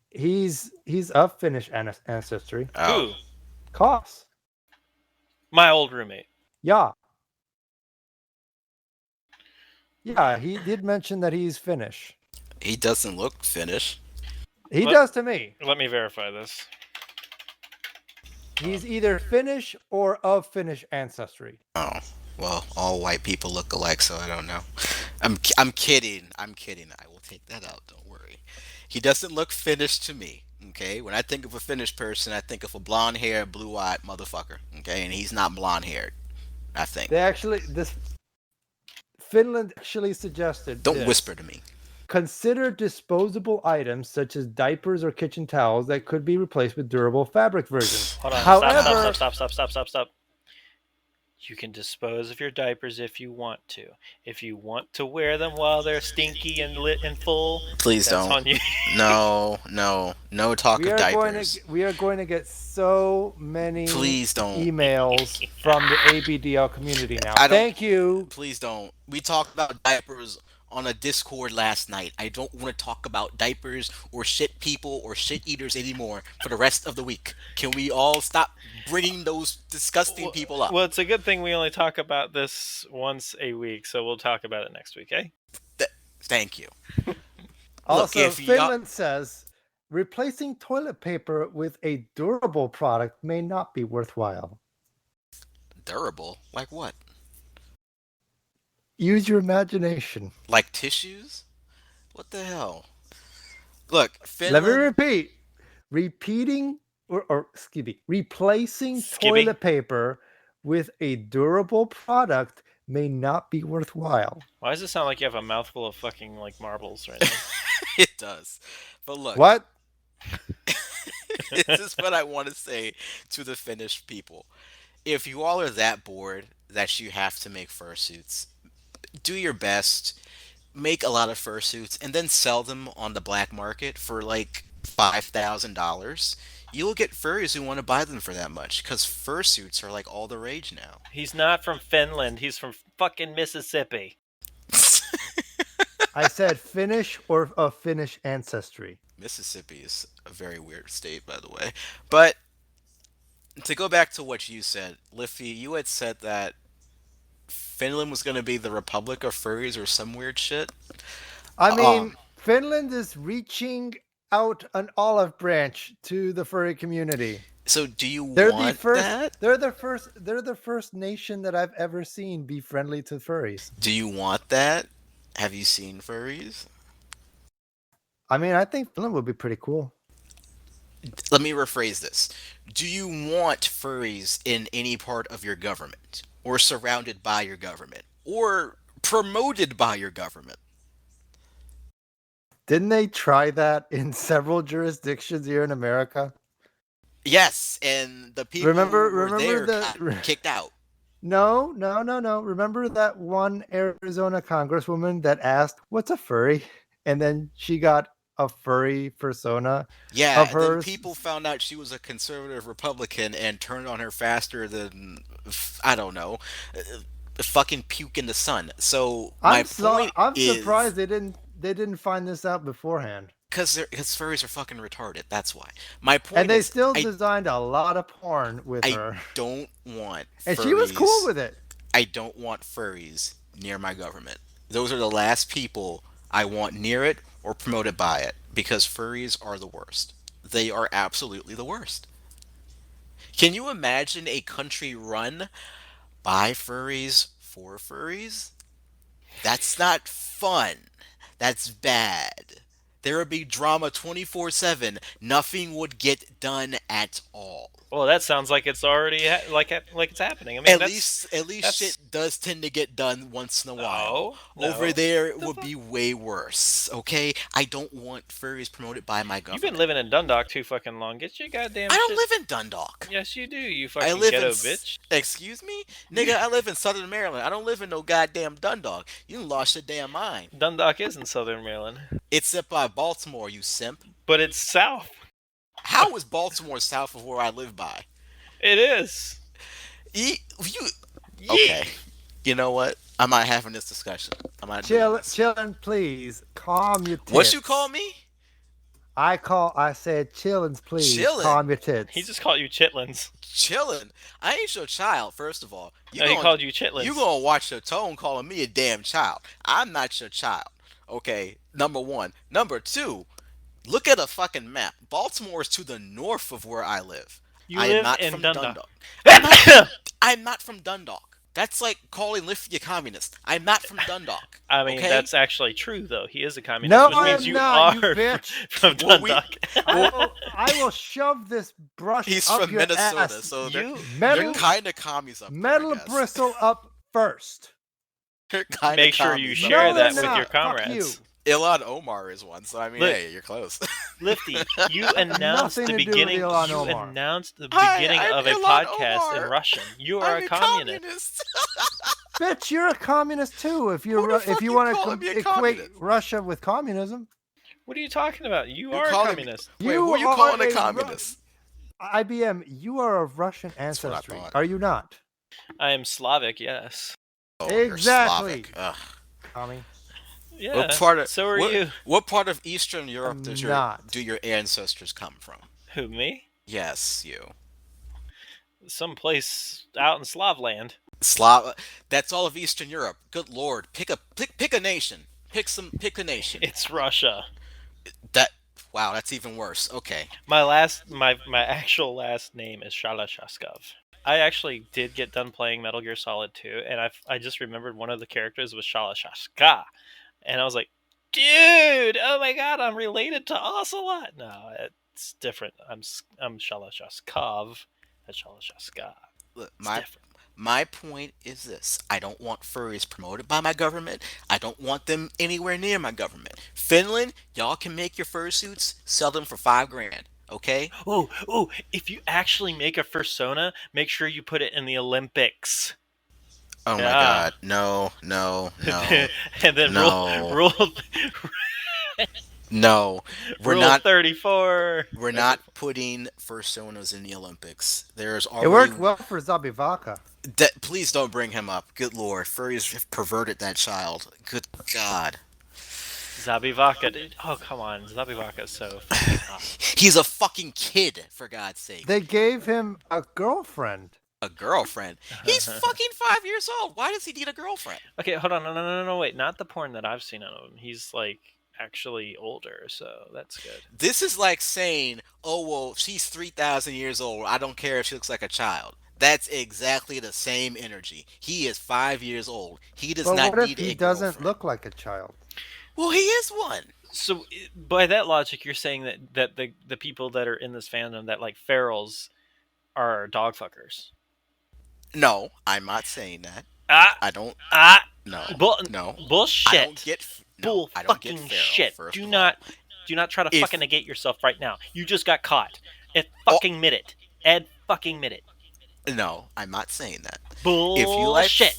He's of Finnish ancestry. Oh, Who? Koss. My old roommate. Yeah. Yeah, he did mention that he's Finnish. he doesn't look Finnish. He Let- does to me. Let me verify this. He's either Finnish or of Finnish ancestry. Oh, well, all white people look alike, so I don't know. I'm kidding. I'm kidding. I will take that out. Don't worry. He doesn't look Finnish to me. Okay, when I think of a Finnish person, I think of a blonde haired, blue eyed motherfucker. Okay, and he's not blonde haired. I think. They actually, this Finland actually suggested Don't this. whisper to me. Consider disposable items such as diapers or kitchen towels that could be replaced with durable fabric versions. Hold on. However, Stop. You can dispose of your diapers if you want to. If you want to wear them while they're stinky and lit and full, Please that's don't. on you. No talk of diapers. we are going to get so many Please don't. emails from the ABDL community now. I don't- Thank you. Please don't. We talked about diapers on a Discord last night. I don't want to talk about diapers or shit people or shit eaters anymore for the rest of the week. Can we all stop bringing those disgusting people up? Well, it's a good thing we only talk about this once a week, so we'll talk about it next week, eh? Thank you. Also, if y'all- Finland says replacing toilet paper with a durable product may not be worthwhile. Durable? Like what? Use your imagination. Like tissues? What the hell? Look, Let Finland. me repeat. Replacing Skibby? toilet paper with a durable product may not be worthwhile. Why does it sound like you have a mouthful of fucking like marbles right now? It does. But look, What? this is what I want to say to the Finnish people. If you all are that bored that you have to make fursuits, do your best, make a lot of fursuits, and then sell them on the black market for like $5,000. You'll get furries who want to buy them for that much because fursuits are like all the rage now. He's not from Finland. He's from fucking Mississippi. I said Finnish or of Finnish ancestry. Mississippi is a very weird state, by the way. But to go back to what you said, Liffy, you had said that Finland was going to be the Republic of Furries or some weird shit. I mean, Finland is reaching out an olive branch to the furry community. So do you They're want the first. that? They're the first nation that I've ever seen be friendly to furries. Do you want that? Have you seen furries? I mean, I think Finland would be pretty cool. Let me rephrase this. Do you want furries in any part of your government? Or surrounded by your government? Or promoted by your government? Didn't they try that in several jurisdictions here in America? Yes, and the people Remember who were there the- got kicked out. No. Remember that one Arizona congresswoman that asked, "What's a furry?" And then she got a furry persona. Yeah, Of and then hers. people found out she was a conservative Republican and turned on her faster than, I don't know, fucking puke in the sun. So my point I'm is, surprised they didn't find this out beforehand. because furries are fucking retarded. That's why. My point And they is, still I designed a lot of porn with her. don't want And furries. she was cool with it. I don't want furries near my government. Those are the last people I want near it or promoted by it because furries are the worst. They are absolutely the worst. Can you imagine a country run by furries for furries? That's not fun. That's bad. There would be drama 24/7. Nothing would get done at all. Well, that sounds like it's already like it's happening. I mean, At least shit does tend to get done once in a while. No, Over there, it the would fuck? be way worse. Okay, I don't want furries promoted by my You've government. been living in Dundalk too fucking long. Get your goddamn. I don't shit. live in Dundalk. Yes, you do. You I fucking live ghetto in bitch. Excuse me, nigga. I live in Southern Maryland. I don't live in no goddamn Dundalk. You done lost your damn mind. Dundalk is in Southern Maryland, It's up by Baltimore, you simp. but it's south. How is Baltimore south of where I live by? It is. You Yeet. okay? You know what? I'm not having this discussion. I'm not doing this. Chillin', please. Calm your tits. What you call me? I said chillins, please. Chillin'? Calm your tits. He just called you chitlins. Chillin'? I ain't your child, first of all. No, he called you chitlins. You gonna watch your tone calling me a damn child. I'm not your child. Okay, number one. Number two, look at a fucking map. Baltimore is to the north of where I live. You I live am not in from Dundalk. I'm not from Dundalk. That's like calling Liffy a communist. I'm not from Dundalk. I mean, okay? that's actually true, though. He is a communist, No, which I means am you not, are you bitch. from Well, we- Dundalk. I will shove this brush He's up from your Minnesota, ass. so they're metal, kind of commies up there, metal I guess. bristle up first. They're kinda Make sure you commies up share there. that they're with your not. Fuck comrades. Ilhan Omar is one, so I mean, Look. hey, you're close. Lifty, you announced Nothing the to do with beginning. Ilhan You Omar. announced the Hi, beginning I'm of a Ilhan podcast Omar. in Russian. You are I'm a a communist. communist. Bitch, you're a communist too. If Who you're the fuck if you you want calling me to a equate communist? Russia with communism, What are you talking about? You You're are a calling me- communist. Wait, who are you are calling a Ru- communist? IBM, you are of Russian what I ancestry. thought. Are you not? I am Slavic, yes. Oh, you're Exactly. Slavic. Ugh. Tommy. Yeah. What part of so are what, you. What part of Eastern Europe Not. do your ancestors come from? Who, me? Yes, you. Someplace out in Slavland. That's all of Eastern Europe. Good lord, pick a nation. Pick a nation. It's Russia. Wow, that's even worse. Okay. My actual last name is Shalashashkov. I actually did get done playing Metal Gear Solid 2, and I just remembered one of the characters was Shalashashka, and I was like, dude, oh my god, I'm related to Ocelot. No, it's different. I'm Shalashashkov. That's Shalashashka. Look, It's different. my point is this. I don't want furries promoted by my government. I don't want them anywhere near my government. Finland, y'all can make your fursuits, sell them for $5,000. Okay? Oh, if you actually make a fursona, make sure you put it in the Olympics. Oh my Yeah. god. No. And then No. rule No. We're rule not 34. we're not putting fursonas in the Olympics. There's It already worked well for Zabivaka. Please don't bring him up. Good lord, furries have perverted that child. Good god. Zabivaka, dude. Oh, come on. Zabivaka is so fucking hot. He's a fucking kid, for God's sake. They gave him a girlfriend. A girlfriend. He's fucking 5 years old. Why does he need a girlfriend? Okay, hold on. No, wait. Not the porn that I've seen of him. He's, like, actually older, so that's good. This is like saying, oh, well, she's 3,000 years old. I don't care if she looks like a child. That's exactly the same energy. He is 5 years old. He does But not what need if he a doesn't girlfriend. look like a child? Well, he is one. So, by that logic, you're saying that the people that are in this fandom that like ferals are dog fuckers. No, I'm not saying that. Ah, I don't. ah, No. no, I bullshit. don't get. No, I don't get fucking feral, shit. first Do of all. not try to If- fucking negate yourself right now. You just got caught. Fucking admit it. Ed fucking admit it. No, I'm not saying that. Bullshit.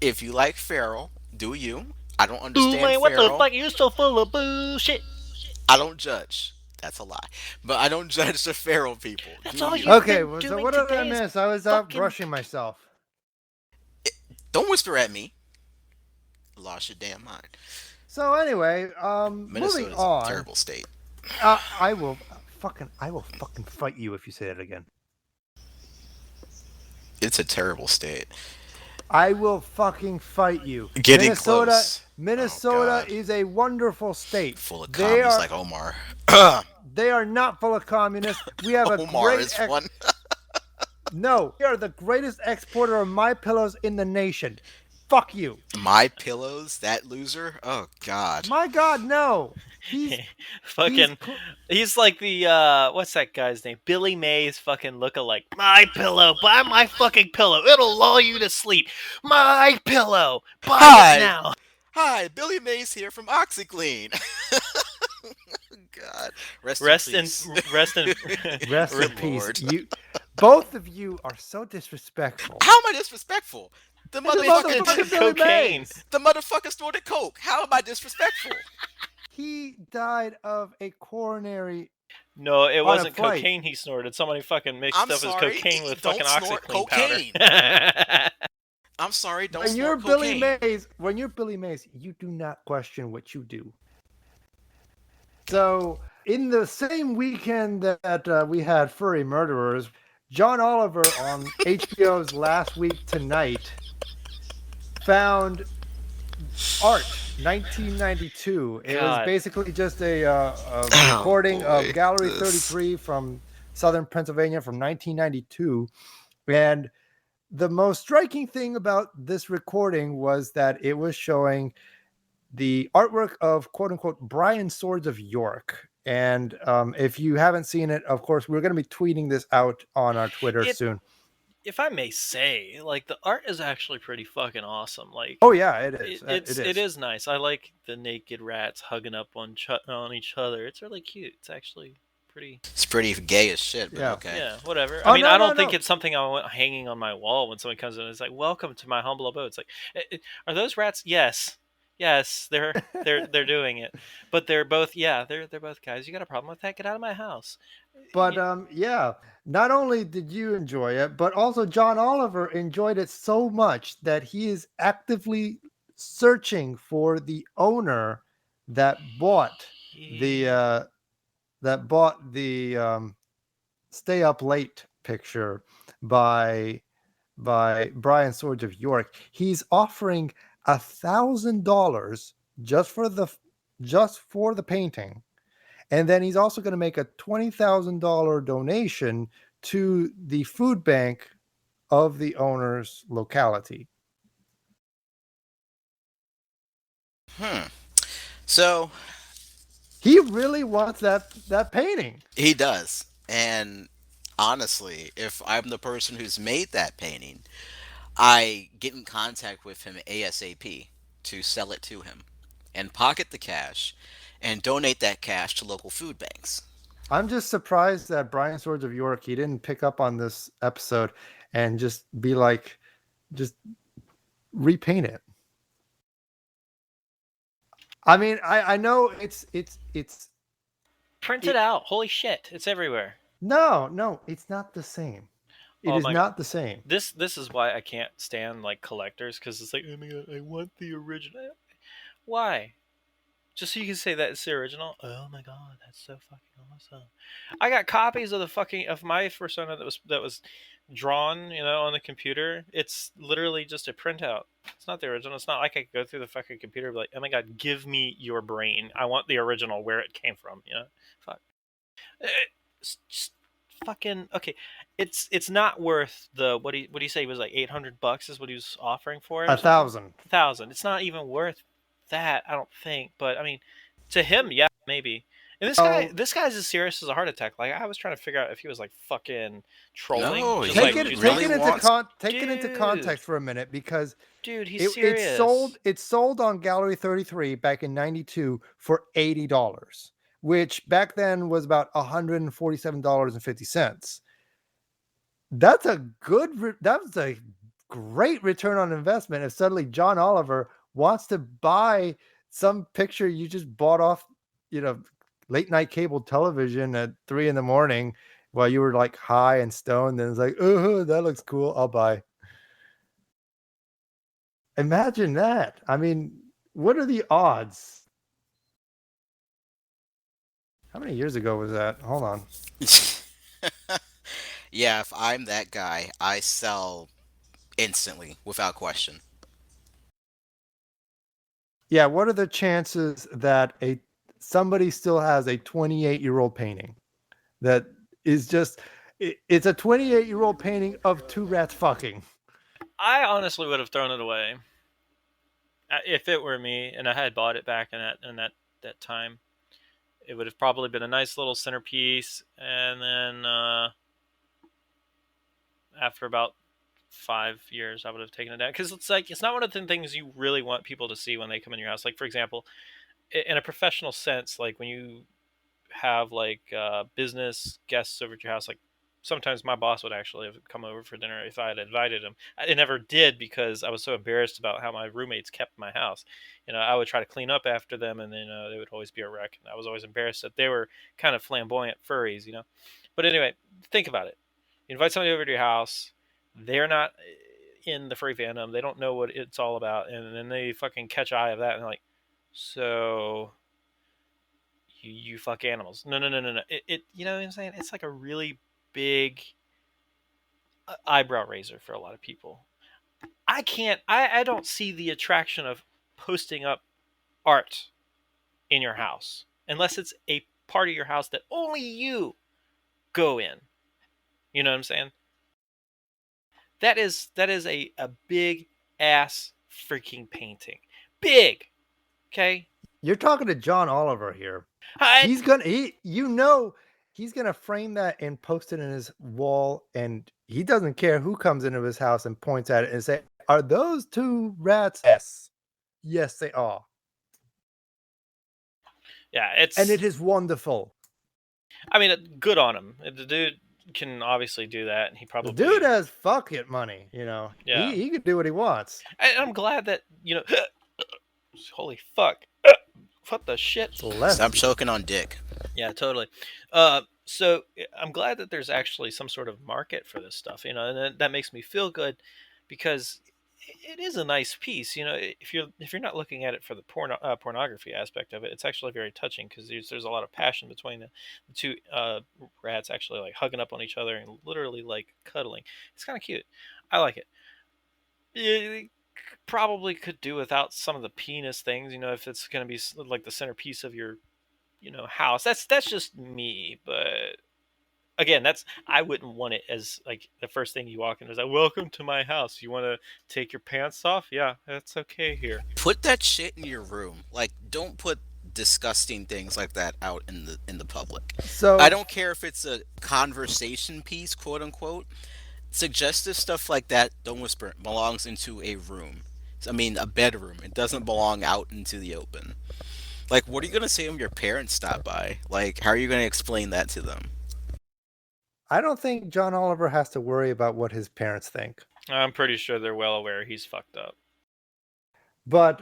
If you like feral, do you? I don't Ooh, understand man, what feral. the fuck? You're so full of bullshit. I don't judge. That's a lie. But I don't judge the feral people. That's Do all you? you- Okay, been well, so doing what did I today is miss? I was out fucking- brushing myself. Don't whisper at me. Lost your damn mind. So anyway, Minnesota's moving a on. terrible state. I will fucking fight you if you say that again. It's a terrible state. I will fucking fight you. Getting Minnesota, close. Minnesota God. is a wonderful state. Full of They commies are- like Omar. They are not full of communists. We have a Omar great is one. No, we are the greatest exporter of my pillows in the nation. Fuck you. My pillows, that loser. Oh God. My God, no. He's Fucking, cl- he's like the what's that guy's name? Billy Mays fucking lookalike. My pillow, buy my fucking pillow. It'll lull you to sleep. My pillow, buy Hi. it now. Hi, Billy Mays here from OxyClean. God. Rest in Rest peace. rest in. rest in Good peace. Lord. You, both of you are so disrespectful. How am I disrespectful? The You're the motherfucker, motherfucker Billy cocaine. Mays. the motherfucker snorted coke. How am I disrespectful? He died of a coronary. No, it a wasn't flight. cocaine he snorted. Somebody fucking mixed I'm up his sorry, cocaine with don't fucking snort OxyClean cocaine. powder. I'm sorry, don't When you're snort Billy cocaine. Mays, you do not question what you do. So, in the same weekend that we had Furry Murderers, John Oliver on HBO's Last Week Tonight found Art 1992. It was God. basically just a Oh recording of boy, Gallery this. 33 from Southern Pennsylvania from 1992. And the most striking thing about this recording was that it was showing the artwork of quote unquote Brian Swords of York. And if you haven't seen it, of course, we're going to be tweeting this out on our Twitter It, soon. if I may say, like the art is actually pretty fucking awesome. Oh, Like yeah, it is. It it is. is nice. I like the naked rats hugging up on each other. It's really cute. It's actually pretty. It's pretty gay as shit, but Yeah. okay. Yeah, whatever. I Oh, mean, no, I no, don't think no. it's something I want hanging on my wall when someone comes in and is like, "Welcome to my humble abode." It's like, are those rats? Yes, yes, they're doing it, but they're both they're both guys. You got a problem with that? Get out of my house. But yeah, not only did you enjoy it, but also John Oliver enjoyed it so much that he is actively searching for the owner that bought the Yeah. Stay Up Late picture by Brian Swords of York. He's offering $1,000 just for the painting, and then he's also going to make a $20,000 donation to the food bank of the owner's locality. Hmm. So He really wants that painting. he does. And honestly, if I'm the person who's made that painting, I get in contact with him ASAP to sell it to him and pocket the cash and donate that cash to local food banks. I'm just surprised that Brian Swords of York, he didn't pick up on this episode and just be like, just repaint it. I mean, I know it's Print it it, out. Holy shit, it's everywhere. no, it's not the same. It Oh is my god. not the same. This is why I can't stand like collectors because it's like, oh my god, I want the original. Why? Just so you can say that it's the original. Oh my god, that's so fucking awesome. I got copies of the fucking of my persona that was drawn, on the computer. It's literally just a printout. It's not the original. It's not like I could go through the fucking computer and be like, oh my god, give me your brain. I want the original where it came from. Fuck. Just fucking okay. It's not worth the what do you say it was like $800 is what he was offering for it A or something. thousand. 1,000. It's not even worth that, I don't think. But I mean, to him, yeah, maybe. And Oh, this guy's as serious as a heart attack. Like I was trying to figure out if he was like fucking trolling, No, just he like take she's it really fucking. into wants. Dude, context for a minute, because dude, he's it serious. sold on Gallery 33 back in 92 for $80, which back then was about $147.50. That's that's a great return on investment if suddenly John Oliver wants to buy some picture you just bought off, you know, late night cable television at 3 a.m. while you were like high and stoned, and it's like, oh, that looks cool, I'll buy. Imagine that. I mean, what are the odds? How many years ago was that? Hold on. Yeah, if I'm that guy, I sell instantly without question. Yeah, what are the chances that a somebody still has a 28-year-old painting that is just it's a 28-year-old painting of two rats fucking. I honestly would have thrown it away if it were me and I had bought it back in that time. It would have probably been a nice little centerpiece, and then after about 5 years, I would have taken it down because it's like it's not one of the things you really want people to see when they come in your house. Like for example, in a professional sense, like when you have like business guests over at your house, like sometimes my boss would actually have come over for dinner if I had invited him. I never did because I was so embarrassed about how my roommates kept my house. I would try to clean up after them, and then they would always be a wreck. And I was always embarrassed that they were kind of flamboyant furries. But anyway, think about it. You invite somebody over to your house. They're not. in the furry fandom. They don't know what it's all about, and then they fucking catch eye of that, and they're like, so you fuck animals? No, no, no, no, no. You know what I'm saying? It's like a really big eyebrow raiser for a lot of people. I don't see the attraction of posting up art in your house unless it's a part of your house that only you go in. You know what I'm saying? That is a big ass freaking painting. Big. Okay? You're talking to John Oliver here. I, He's gonna frame that and post it in his wall, and he doesn't care who comes into his house and points at it and say, "Are those two rats?" Yes, they are. yeah, And it is wonderful. I mean, good on him. The dude can obviously do that, and he probably The dude has fuck it money, you know. Yeah. He can do what he wants. I'm glad that holy fuck. What the shit? Stop choking on dick. Yeah, totally. So I'm glad that there's actually some sort of market for this stuff, and that makes me feel good because it is a nice piece. If you're not looking at it for the pornography aspect of it, it's actually very touching because there's a lot of passion between the two rats actually like hugging up on each other and literally like cuddling. It's kind of cute. I like it. It probably could do without some of the penis things, if it's going to be like the centerpiece of your house. That's just me, but again, I wouldn't want it as like the first thing you walk in is like, welcome to my house. You want to take your pants off? Yeah, that's okay here. Put that shit in your room. Like, don't put disgusting things like that out in the public. So I don't care if it's a conversation piece, quote unquote. Suggestive stuff like that, don't whisper. It belongs into a room. I mean, a bedroom. It doesn't belong out into the open. Like, what are you gonna say when your parents stop by? Like, how are you gonna explain that to them? I don't think John Oliver has to worry about what his parents think. I'm pretty sure they're well aware he's fucked up. But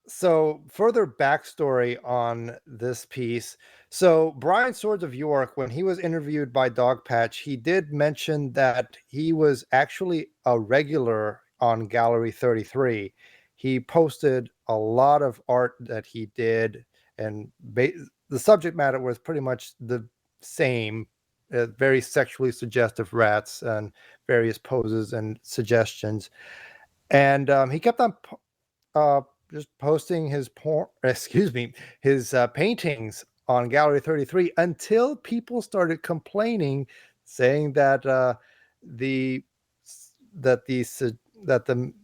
so further backstory on this piece. So Brian Swords of York, when he was interviewed by Dogpatch, he did mention that he was actually a regular on Gallery 33. He posted a lot of art that he did, and the subject matter was pretty much the same. Very sexually suggestive rats and various poses and suggestions. And he kept on just posting his his paintings on Gallery 33 until people started complaining, saying that the that the that the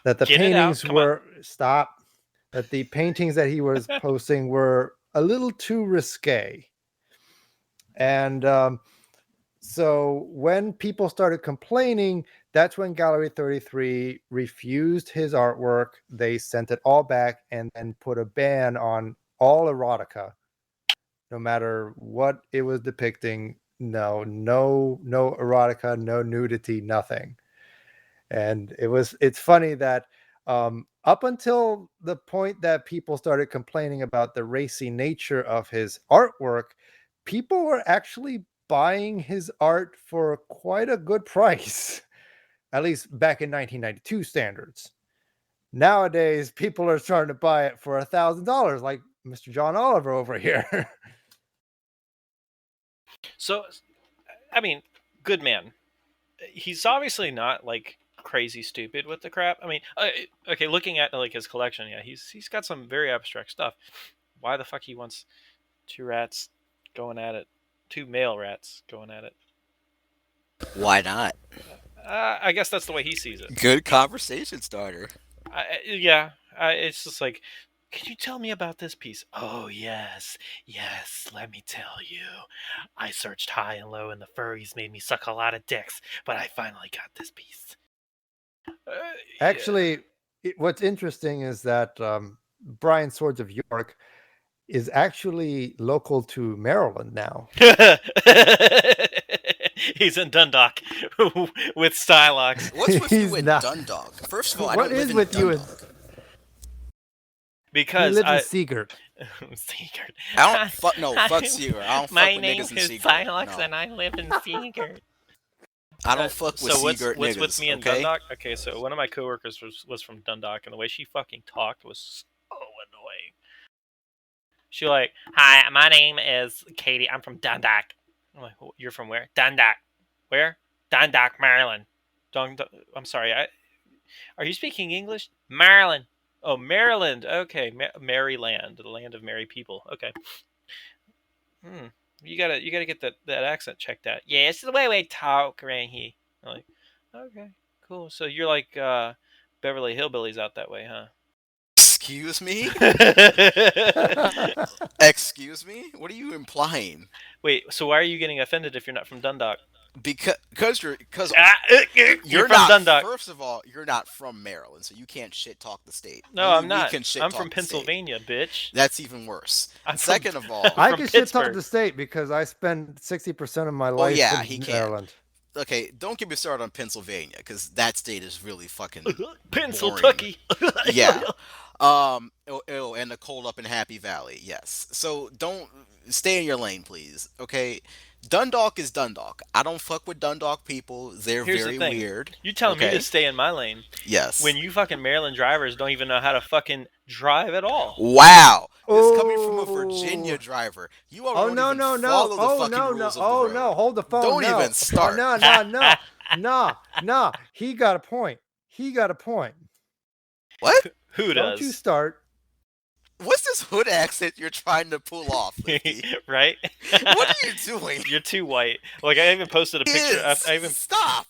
that the Get it out. paintings Come were that the paintings that he was posting were a little too risque. And so when people started complaining, that's when Gallery 33 refused his artwork. They sent it all back and then put a ban on all erotica, no matter what it was depicting. No erotica, no nudity, nothing. And it's funny that up until the point that people started complaining about the racy nature of his artwork, people were actually buying his art for quite a good price, at least back in 1992 standards. Nowadays, people are starting to buy it for $1,000, like Mr. John Oliver over here. So, I mean, good man. He's obviously not like crazy stupid with the crap. I mean, okay, looking at like his collection, yeah, he's got some very abstract stuff. Why the fuck he wants two rats going at it? Two male rats going at it. Why not? I guess that's the way he sees it. Good conversation starter. It's just like, can you tell me about this piece? Oh, yes, let me tell you. I searched high and low, and the furries made me suck a lot of dicks, but I finally got this piece. Actually, what's interesting is that Brian Swords of York is actually local to Maryland now. He's in Dundalk with Sylox. What's with you in Dundalk? First of all, I don't live in Dundalk. Because he lives in Seagert. Seagert. I don't fuck Seagert. I don't fuck with niggas in Seagert. My name is Sylox, and I live in Seagert. I don't fuck with So Seagirt what's with niggas, me in okay? Dundalk? Okay, so one of my coworkers was from Dundalk, and the way she fucking talked was so annoying. She like, hi, my name is Katie. I'm from Dundalk. I'm like, you're from where? Dundalk. Where? Dundalk, Maryland. I'm sorry. Are you speaking English? Maryland. Oh, Maryland. Okay, Maryland, the land of merry people. Okay. Hmm. You gotta get that accent checked out. Yeah, it's the way we talk right here. I'm like, okay, cool. So you're like Beverly Hillbillies out that way, huh? Excuse me? Excuse me? What are you implying? Wait, so why are you getting offended if you're not from Dundalk? Because You're you're from not. Dundalk. First of all, you're not from Maryland, so you can't shit talk the state. No, Only I'm we not. can shit I'm talk from the state. Pennsylvania, bitch. That's even worse. I'm Second from, of all, I from can shit talk Pittsburgh. the state because I spend 60% of my oh life yeah, he in can. Maryland. Okay, don't get me started on Pennsylvania because that state is really fucking boring. Pennsylvania. Yeah. And the cold up in Happy Valley. Yes. So don't stay in your lane, please. Okay. Dundalk is Dundalk. I don't fuck with Dundalk people. They're Here's the very thing. weird. You telling me to Okay. stay in my lane Yes. when you fucking Maryland drivers don't even know how to fucking drive at all. Wow. This coming from a Oh, Virginia driver. You all oh don't no, even no, no. follow the Oh fucking no, no. rules of the Oh road. no. Hold the phone. Don't No. even Oh start. no, no, no. No, no. He got a point. He got a point. What? Who Don't you does? start. What's this hood accent you're trying to pull off, Lifty? Right? What are you doing? You're too white. Like I even posted a picture. Stop.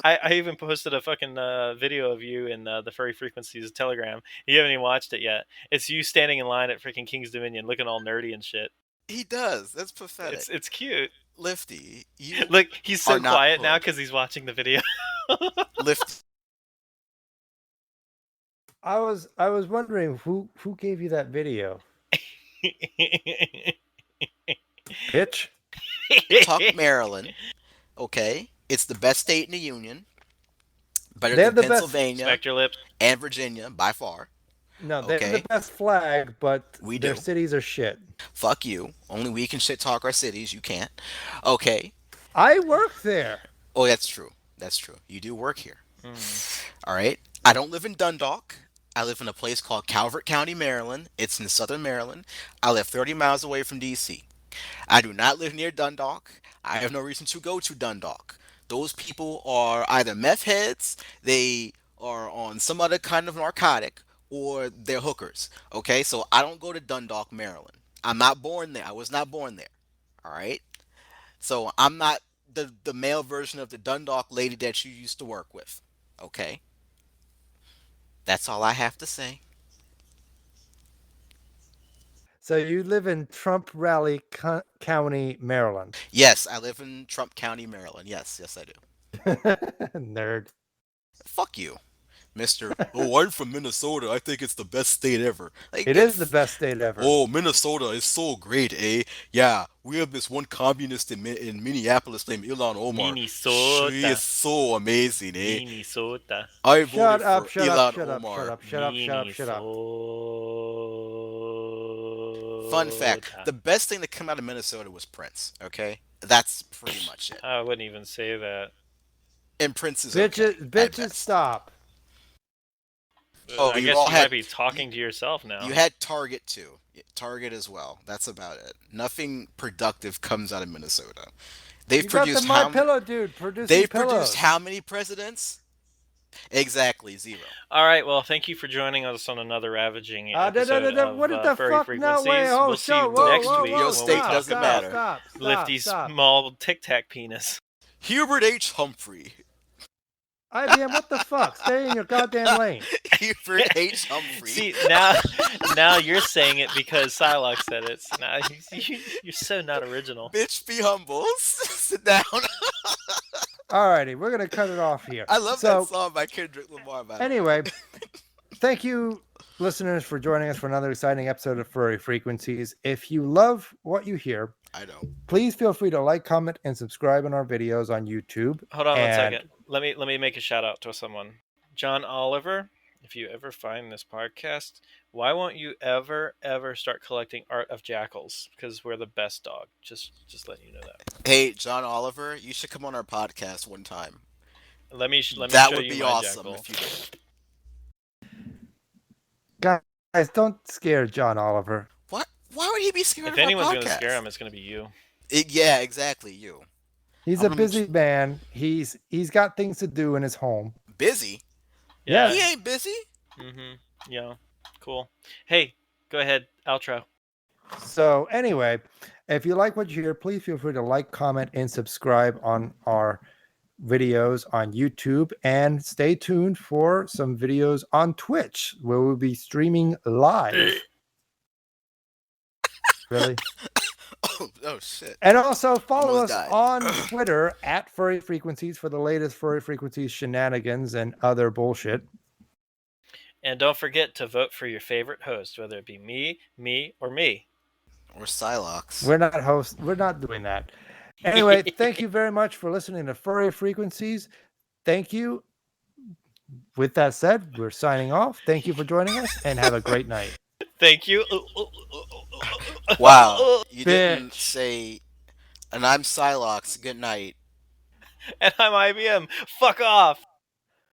I even posted a fucking video of you in the Furry Frequencies Telegram. You haven't even watched it yet. It's you standing in line at freaking King's Dominion, looking all nerdy and shit. He does. That's pathetic. It's cute. Lifty, you Look, he's so are not quiet now hood. because he's watching the video. Lifty. I was wondering who gave you that video? Bitch. Talk Maryland. Okay, it's the best state in the union. Better They than have the best. Pennsylvania Smack your lips. and Virginia by far. No, they have the Okay, best flag, but we their do. cities are shit. Fuck you. Only we can shit talk our cities. You can't. Okay. I work there. Oh, that's true. That's true. You do work here. Mm. All right. I don't live in Dundalk. I live in a place called Calvert County, Maryland. It's in southern Maryland. I live 30 miles away from D.C. I do not live near Dundalk. I have no reason to go to Dundalk. Those people are either meth heads, they are on some other kind of narcotic, or they're hookers. Okay, so I don't go to Dundalk, Maryland. I'm not born there. I was not born there. All right. So I'm not the male version of the Dundalk lady that you used to work with. Okay. That's all I have to say. So you live in Trump Rally County, Maryland. Yes, I live in Trump County, Maryland. Yes, yes, I do. Nerd. Fuck you, Mister. Oh, I'm from Minnesota. I think it's the best state ever. Like, It is the best state ever. Oh, Minnesota is so great, eh? Yeah, we have this one communist in Minneapolis named Ilhan Omar. Minnesota. She is so amazing, eh? Minnesota. I Shut voted up, for shut Ilhan up, shut up, Omar. shut up, shut up, shut up, shut up. Fun fact: the best thing that came out of Minnesota was Prince. Okay, that's pretty much it. I wouldn't even say that. And Prince is Bitches, okay, at bitches, best. stop. Oh, I you guess all you had- might be talking to yourself now. You had Target too. Target as well. That's about it. Nothing productive comes out of Minnesota. They've You got the produced My Pillow dude producing They've pillows. produced how many presidents? Exactly 0. All right, well, thank you for joining us on another ravaging episode What of the Furry fuck? Frequencies. No way! Oh, we'll see you whoa, next whoa, week whoa, Your when state we stop, talk doesn't about matter. Stop, Lifty's stop. small Tic Tac penis. Hubert H. Humphrey. IBM, what the fuck? Stay in your goddamn lane. Hubert H. Humphrey. See, now you're saying it because Sylox said it. Now you're so not original. Bitch, be humble. Sit down. Alrighty, we're gonna cut it off here. I love So, that song by Kendrick Lamar. By the way. Anyway, thank you, listeners, for joining us for another exciting episode of Furry Frequencies. If you love what you hear, I know. please feel free to like, comment, and subscribe on our videos on YouTube. Hold on one And- second. Let me make a shout out to someone. John Oliver, if you ever find this podcast, Why won't you ever start collecting art of jackals? Because we're the best dog. Just letting you know that. Hey, John Oliver, you should come on our podcast one time. Let me That show would you be my awesome jackal. if you did. Guys, don't scare John Oliver. What? Why would he be scared If of our anyone's gonna scare podcast? him, it's gonna be you. Yeah, exactly. You. He's I'm a gonna make busy man. He's got things to do in his home. busy. Yeah. He Yes. ain't busy. Mm-hmm. Yeah. Cool. Hey, go ahead. Outro. So anyway, if you like what you hear, please feel free to like, comment, and subscribe on our videos on YouTube, and stay tuned for some videos on Twitch where we'll be streaming live. Really? Oh shit. And also follow Almost us died. on Twitter at Furry Frequencies for the latest Furry Frequencies shenanigans and other bullshit. And don't forget to vote for your favorite host, whether it be me, or me. Or Sylox. We're not doing that. Anyway, thank you very much for listening to Furry Frequencies. Thank you. With that said, we're signing off. Thank you for joining us, and have a great night. Thank you. Wow. You didn't Bitch. say. And I'm Sylox. Good night. And I'm IBM. Fuck off.